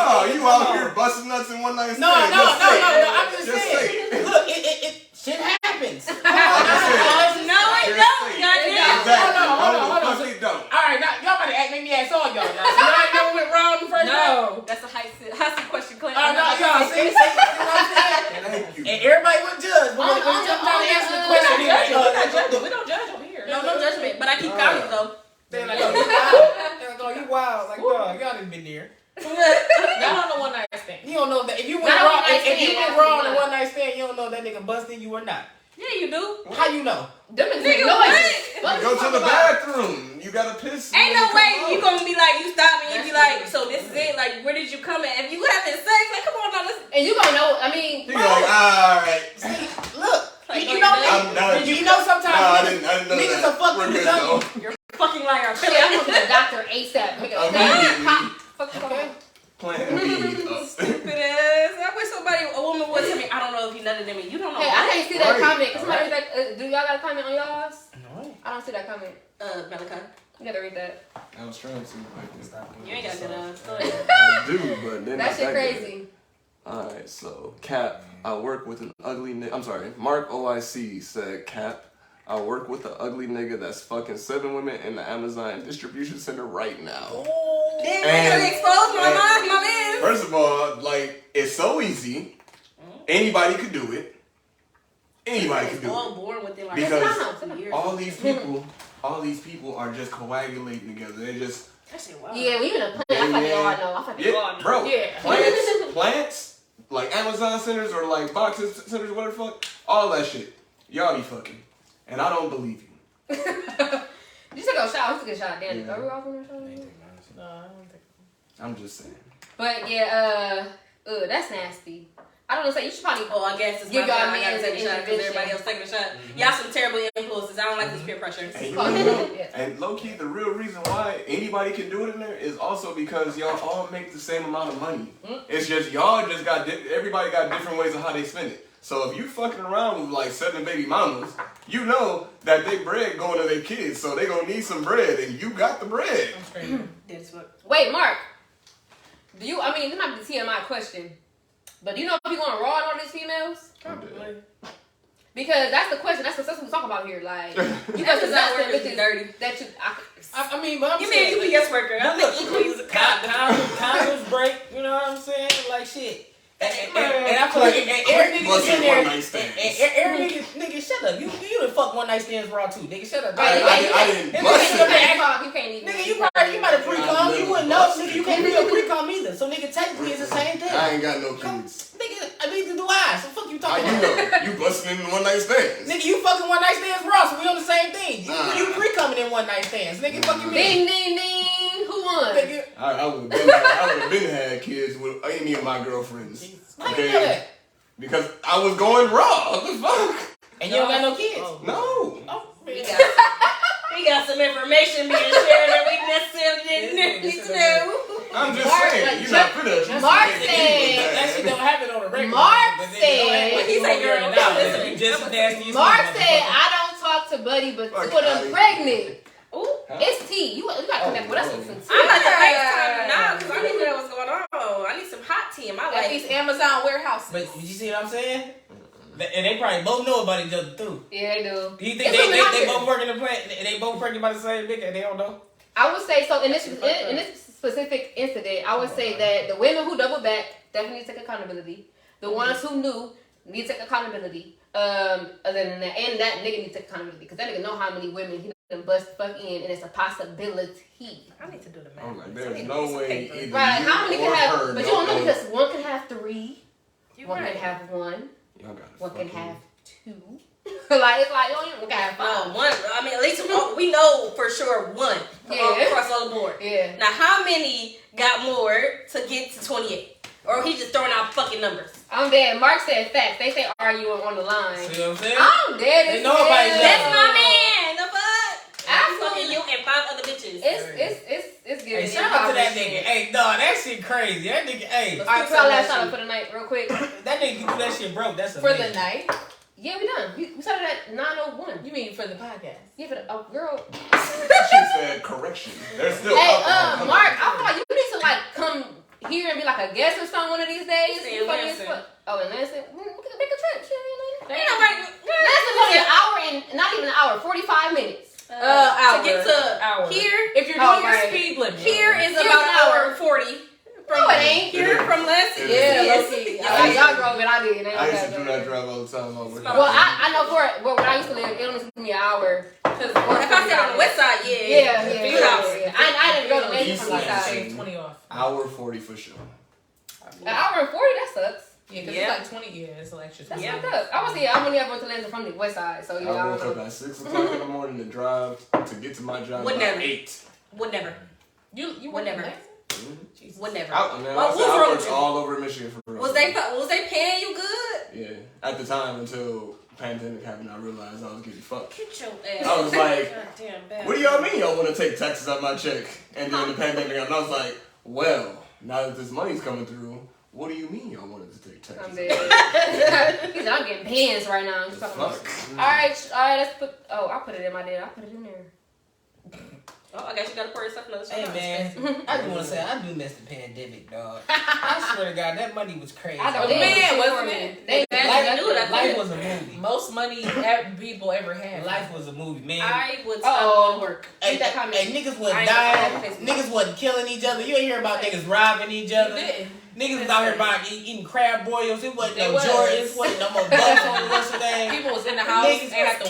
[SPEAKER 3] No, you out here busting nuts in one night stand.
[SPEAKER 2] No. I'm just
[SPEAKER 3] Just
[SPEAKER 2] saying.
[SPEAKER 3] say it.
[SPEAKER 2] Look, it shit happens.
[SPEAKER 3] I'm just saying.
[SPEAKER 5] No, it don't. Goddamn.
[SPEAKER 3] Exactly.
[SPEAKER 2] Hold on.
[SPEAKER 3] No, the fuck it don't.
[SPEAKER 2] All right, now y'all better make me ask all y'all. Now. So y'all ain't never went wrong the first time?
[SPEAKER 1] No.
[SPEAKER 5] That's a high seat question, Clint.
[SPEAKER 2] Oh, no, y'all see, you know what I'm saying?
[SPEAKER 3] Thank you.
[SPEAKER 2] And everybody would judge, but when it comes time to answer the question,
[SPEAKER 1] We not judging. We don't judge over here.
[SPEAKER 5] No judgment, but I keep counting though.
[SPEAKER 2] they're like, oh, you wild. They're like, oh, you wild. Like, dog, y'all done been there.
[SPEAKER 1] Y'all don't know one night stand.
[SPEAKER 2] You don't know that if you went
[SPEAKER 4] Not
[SPEAKER 2] wrong.
[SPEAKER 4] one night
[SPEAKER 2] If you
[SPEAKER 4] stand,
[SPEAKER 2] went wrong in one night stand, you don't know if that nigga busting you or not.
[SPEAKER 5] Yeah, you do.
[SPEAKER 2] How you know?
[SPEAKER 4] Them niggas
[SPEAKER 5] Nigga,
[SPEAKER 4] know
[SPEAKER 5] what?
[SPEAKER 4] it.
[SPEAKER 3] Go to the bathroom. you gotta piss.
[SPEAKER 5] Ain't no way you gonna be like, you stop and you be like, so this is it? Like, where did you come at? If you having sex, like, come on now, listen.
[SPEAKER 4] And you gonna know, I mean.
[SPEAKER 3] You like, alright.
[SPEAKER 1] Look.
[SPEAKER 5] Like,
[SPEAKER 1] you know sometimes niggas are fucking with you.
[SPEAKER 5] You're fucking liar.
[SPEAKER 4] Shit, I'm going to the doctor ASAP.
[SPEAKER 3] Plan B.
[SPEAKER 5] Stupid ass. I wish a woman would tell me, I don't know if you nutted in me. You don't know.
[SPEAKER 4] Hey, I can't see that comment. Somebody like, do y'all got a comment on y'all's?
[SPEAKER 2] No.
[SPEAKER 4] I don't see that comment.
[SPEAKER 5] Malachi.
[SPEAKER 4] You gotta read that.
[SPEAKER 3] I was trying to see if I can
[SPEAKER 5] stop. You ain't got that.
[SPEAKER 3] I do, but then
[SPEAKER 4] that shit crazy.
[SPEAKER 3] Alright, so Cap, I work with an ugly nigga. I'm sorry, Mark OIC said, Cap, I work with an ugly nigga that's fucking 7 women in the Amazon distribution center right now.
[SPEAKER 5] Damn, I gotta expose my man.
[SPEAKER 3] First of all, like, it's so easy. Anybody could do it. Anybody could do
[SPEAKER 5] all
[SPEAKER 3] it.
[SPEAKER 5] born within like
[SPEAKER 3] because all these people are just coagulating together. They just.
[SPEAKER 4] Yeah, we even a plant. I fucking all know. I fucking all know.
[SPEAKER 3] Bro, plants, like Amazon centers or like boxes centers, whatever the fuck, all that shit. Y'all be fucking. And I don't believe you.
[SPEAKER 4] Did you take a shot? I took a shot. Damn, are we off on the show?
[SPEAKER 1] No, I don't think so.
[SPEAKER 3] I'm just saying.
[SPEAKER 4] But yeah, that's nasty. I don't know, so you should probably
[SPEAKER 5] I guess it's
[SPEAKER 4] give y'all
[SPEAKER 5] man take a shot because everybody else taking a shot. Y'all some terrible influences. I don't like this peer pressure.
[SPEAKER 3] And low key, the real reason why anybody can do it in there is also because y'all all make the same amount of money. It's just y'all just got everybody got different ways of how they spend it. So if you fucking around with like 7 baby mamas, you know that they bread going to their kids, so they gonna need some bread, and you got the bread.
[SPEAKER 4] Wait, Mark. Do you? I mean, this might be a TMI question, but do you know if you're going raw on all these females?
[SPEAKER 1] Probably.
[SPEAKER 4] Because that's the question. That's what we talk about here. Like, you
[SPEAKER 5] guys
[SPEAKER 4] guys
[SPEAKER 5] not working bitches dirty.
[SPEAKER 4] That you.
[SPEAKER 1] I mean, but I'm
[SPEAKER 5] you mean UPS worker? I think equally is a
[SPEAKER 2] condoms break. You know what I'm saying? Like shit. And I feel like every nigga in there. Every nigga, shut up. You done fuck one night stands raw too. Nigga, shut up.
[SPEAKER 3] I didn't bust it.
[SPEAKER 4] You can't even.
[SPEAKER 2] Nigga, you might have pre-cum. You wouldn't know. Nigga, you can't be a pre-cum either. So nigga, technically it's the same thing.
[SPEAKER 3] I ain't got no kids.
[SPEAKER 2] Nigga, I mean, neither do I. So fuck you talking
[SPEAKER 3] about?
[SPEAKER 2] You
[SPEAKER 3] know. You busting in one night stands.
[SPEAKER 2] Nigga, you fucking one night stands raw. So we on the same thing. You pre-cumming in one night stands. Nigga, fuck you
[SPEAKER 4] Ding,
[SPEAKER 2] mean?
[SPEAKER 4] ding, ding. Who won?
[SPEAKER 2] Nigga.
[SPEAKER 3] I would have been had kids with any of my girlfriends.
[SPEAKER 2] Okay.
[SPEAKER 3] Because I was going raw. What the fuck?
[SPEAKER 2] And you don't got no kids?
[SPEAKER 3] No.
[SPEAKER 5] We got some information being shared that we necessarily didn't need to know.
[SPEAKER 3] I'm just saying, you're not finna.
[SPEAKER 4] Mark said.
[SPEAKER 2] That shit don't happen on a regular.
[SPEAKER 4] Mark said.
[SPEAKER 5] He's like, girl,
[SPEAKER 4] Mark said, I don't talk to Buddy, but 2 of them pregnant. Ooh, it's T. You gotta come back with us with some tea.
[SPEAKER 5] I'm about to FaceTime now because I need to know what's going on. I need some hot tea in my life.
[SPEAKER 1] These Amazon warehouses.
[SPEAKER 2] But you see what I'm saying? And they probably both know about each other too.
[SPEAKER 4] Yeah, they do.
[SPEAKER 2] Do you think they both work in the plant? They both pregnant by the same nigga and they don't know?
[SPEAKER 4] I would say so. In this specific incident, I would say that the women who double back definitely need to take accountability. The ones who knew need to take accountability. Other than that, and that nigga need to take accountability because that nigga know how many women he done bust fuck in, and it's a possibility.
[SPEAKER 5] I need to do the math.
[SPEAKER 3] I'm like, there's no way.
[SPEAKER 4] Right? How many can have? But you don't know because one can have 3. One can have 1. One can have 2. Like it's like you can have 5.
[SPEAKER 5] One. I mean, at least we know for sure 1. Across all the board.
[SPEAKER 4] Yeah.
[SPEAKER 5] Now, how many got more to get to 28? Or he just throwing out fucking numbers?
[SPEAKER 4] I'm dead. Mark said facts. They say arguing on the line.
[SPEAKER 2] See what I'm saying?
[SPEAKER 4] I'm dead.
[SPEAKER 5] That's my man. The fuck?
[SPEAKER 4] I'm
[SPEAKER 5] fucking you and 5 other bitches.
[SPEAKER 4] It's giving.
[SPEAKER 2] Hey, shout out to that nigga. Hey, dog, that shit crazy. That nigga, hey.
[SPEAKER 4] Alright, put our last shot up for the night, real quick.
[SPEAKER 2] That nigga can do that shit broke. That's
[SPEAKER 1] for
[SPEAKER 2] amazing.
[SPEAKER 1] the night.
[SPEAKER 4] Yeah, we done. We started at 9:01.
[SPEAKER 1] You mean for the podcast?
[SPEAKER 4] Yeah, for the girl.
[SPEAKER 3] She said correction. There's still.
[SPEAKER 4] Hey, Mark, I thought you need to like come here and be like a guest or something one of these days.
[SPEAKER 5] In Lansing.
[SPEAKER 4] Oh, in Lansing? We can make a trip. Shit,
[SPEAKER 5] Ain't nobody.
[SPEAKER 4] Lansing's only an hour and not even an hour, 45 minutes.
[SPEAKER 5] To get to here,
[SPEAKER 1] if you're doing your speed limit,
[SPEAKER 5] here is about an hour and 40.
[SPEAKER 4] No, it ain't.
[SPEAKER 5] Here from Lansing.
[SPEAKER 4] Yeah, low-key. Y'all drove it, I did.
[SPEAKER 3] I used to do that drive all the time.
[SPEAKER 4] Well, I know for it. Well, when I used to live, it only took me an hour.
[SPEAKER 5] If I said on the west side,
[SPEAKER 4] yeah. I didn't go to
[SPEAKER 3] East
[SPEAKER 4] Lansing from the east side.
[SPEAKER 1] save 20 off.
[SPEAKER 3] Hour 40 for sure.
[SPEAKER 4] An hour and 40, that sucks.
[SPEAKER 1] Yeah, because it's like 20 years. Lectures.
[SPEAKER 4] That's fucked up. I only ever went to Atlanta from the west side, so yeah.
[SPEAKER 3] I woke up at 6 o'clock in the morning to drive to get to my job
[SPEAKER 5] Would
[SPEAKER 3] by
[SPEAKER 5] never.
[SPEAKER 3] 8.
[SPEAKER 5] Would never.
[SPEAKER 1] You
[SPEAKER 5] would never.
[SPEAKER 1] Jesus.
[SPEAKER 5] Would never.
[SPEAKER 3] I worked all over Michigan for real.
[SPEAKER 5] Was they paying you good?
[SPEAKER 3] Yeah, at the time until pandemic happened, I realized I was getting fucked.
[SPEAKER 5] Get your ass.
[SPEAKER 3] I was like,
[SPEAKER 5] goddamn,
[SPEAKER 3] what do y'all mean y'all want to take taxes out my check? And then the pandemic happened, I was like, well, now that this money's coming through, what do you mean y'all wanted to take taxes?
[SPEAKER 4] I'm dead. He said, I'm getting pants right now.
[SPEAKER 3] Fuck.
[SPEAKER 4] Alright, let's put. Oh, I put it in my dad. I put it in there.
[SPEAKER 5] Oh, I guess you gotta pour yourself another shot.
[SPEAKER 2] Hey man, I just want to say I do miss the pandemic, dog. I swear to God, that money was crazy.
[SPEAKER 4] I know,
[SPEAKER 1] wasn't it?
[SPEAKER 2] Life was a movie.
[SPEAKER 1] Most money people ever had.
[SPEAKER 2] Life was a movie, man.
[SPEAKER 5] I would stop going to work.
[SPEAKER 2] Hey, niggas wasn't dying. Niggas wasn't killing each other. You ain't hear about niggas robbing each other. Niggas was out here eating crab boils. It wasn't no Jordans. Wasn't no more bucks on the rest of the day.
[SPEAKER 1] People was in the house.
[SPEAKER 2] Niggas
[SPEAKER 1] had to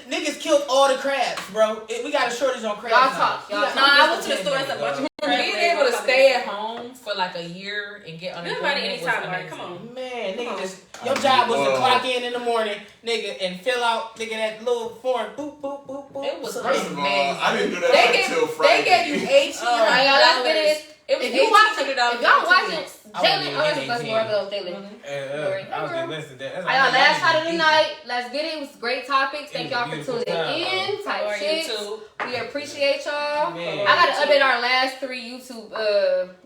[SPEAKER 2] Niggas killed all the crabs, bro. We got a shortage on crabs.
[SPEAKER 4] Y'all talk.
[SPEAKER 5] No, I went to the store and said, bunch of
[SPEAKER 1] being able to stay at home for like a year and get unemployment.
[SPEAKER 5] Anytime, right? Come on.
[SPEAKER 2] Man, nigga, just your job was to clock in the morning, nigga, and fill out, nigga, that little form. Boop, boop, boop, boop.
[SPEAKER 1] It was
[SPEAKER 3] First of all,
[SPEAKER 1] amazing.
[SPEAKER 3] I didn't do that until Friday.
[SPEAKER 1] They gave you $1,800. It was
[SPEAKER 4] If you watching,
[SPEAKER 1] $1,800.
[SPEAKER 4] if y'all watching,
[SPEAKER 2] I
[SPEAKER 4] Jalen,
[SPEAKER 2] wouldn't
[SPEAKER 4] oh,
[SPEAKER 2] even
[SPEAKER 4] that's
[SPEAKER 2] get
[SPEAKER 4] more of
[SPEAKER 2] 18.
[SPEAKER 4] Jalen.
[SPEAKER 2] I was getting less than that. That's
[SPEAKER 4] Alright, last shot of the
[SPEAKER 2] easy.
[SPEAKER 4] night. Let's get it. It was great topics. Thank
[SPEAKER 2] It
[SPEAKER 4] y'all
[SPEAKER 2] was
[SPEAKER 4] for
[SPEAKER 2] a
[SPEAKER 4] tuning
[SPEAKER 2] beautiful
[SPEAKER 4] in.
[SPEAKER 5] How are
[SPEAKER 4] Type
[SPEAKER 5] you
[SPEAKER 4] shit.
[SPEAKER 5] too?
[SPEAKER 4] We appreciate y'all.
[SPEAKER 2] Man.
[SPEAKER 4] I gotta update our last 3 YouTube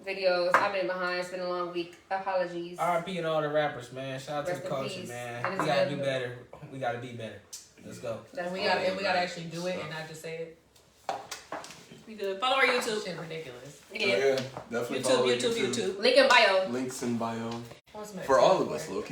[SPEAKER 4] videos. I've been behind. It's been a long week. Apologies.
[SPEAKER 2] R.I.P. to all the rappers, man. Shout out to
[SPEAKER 4] Rest
[SPEAKER 2] the
[SPEAKER 4] in
[SPEAKER 2] culture,
[SPEAKER 4] peace.
[SPEAKER 2] man.
[SPEAKER 4] And
[SPEAKER 2] We
[SPEAKER 4] it's
[SPEAKER 2] gotta
[SPEAKER 4] good.
[SPEAKER 2] do better. We gotta be better. Let's go.
[SPEAKER 1] And we gotta actually do it and not just say it.
[SPEAKER 5] We good. Follow our YouTube.
[SPEAKER 1] Shit ridiculous.
[SPEAKER 3] Yeah, definitely follow
[SPEAKER 5] YouTube.
[SPEAKER 4] Link in bio.
[SPEAKER 3] Links in bio.
[SPEAKER 1] What's
[SPEAKER 3] For all of us, low-key.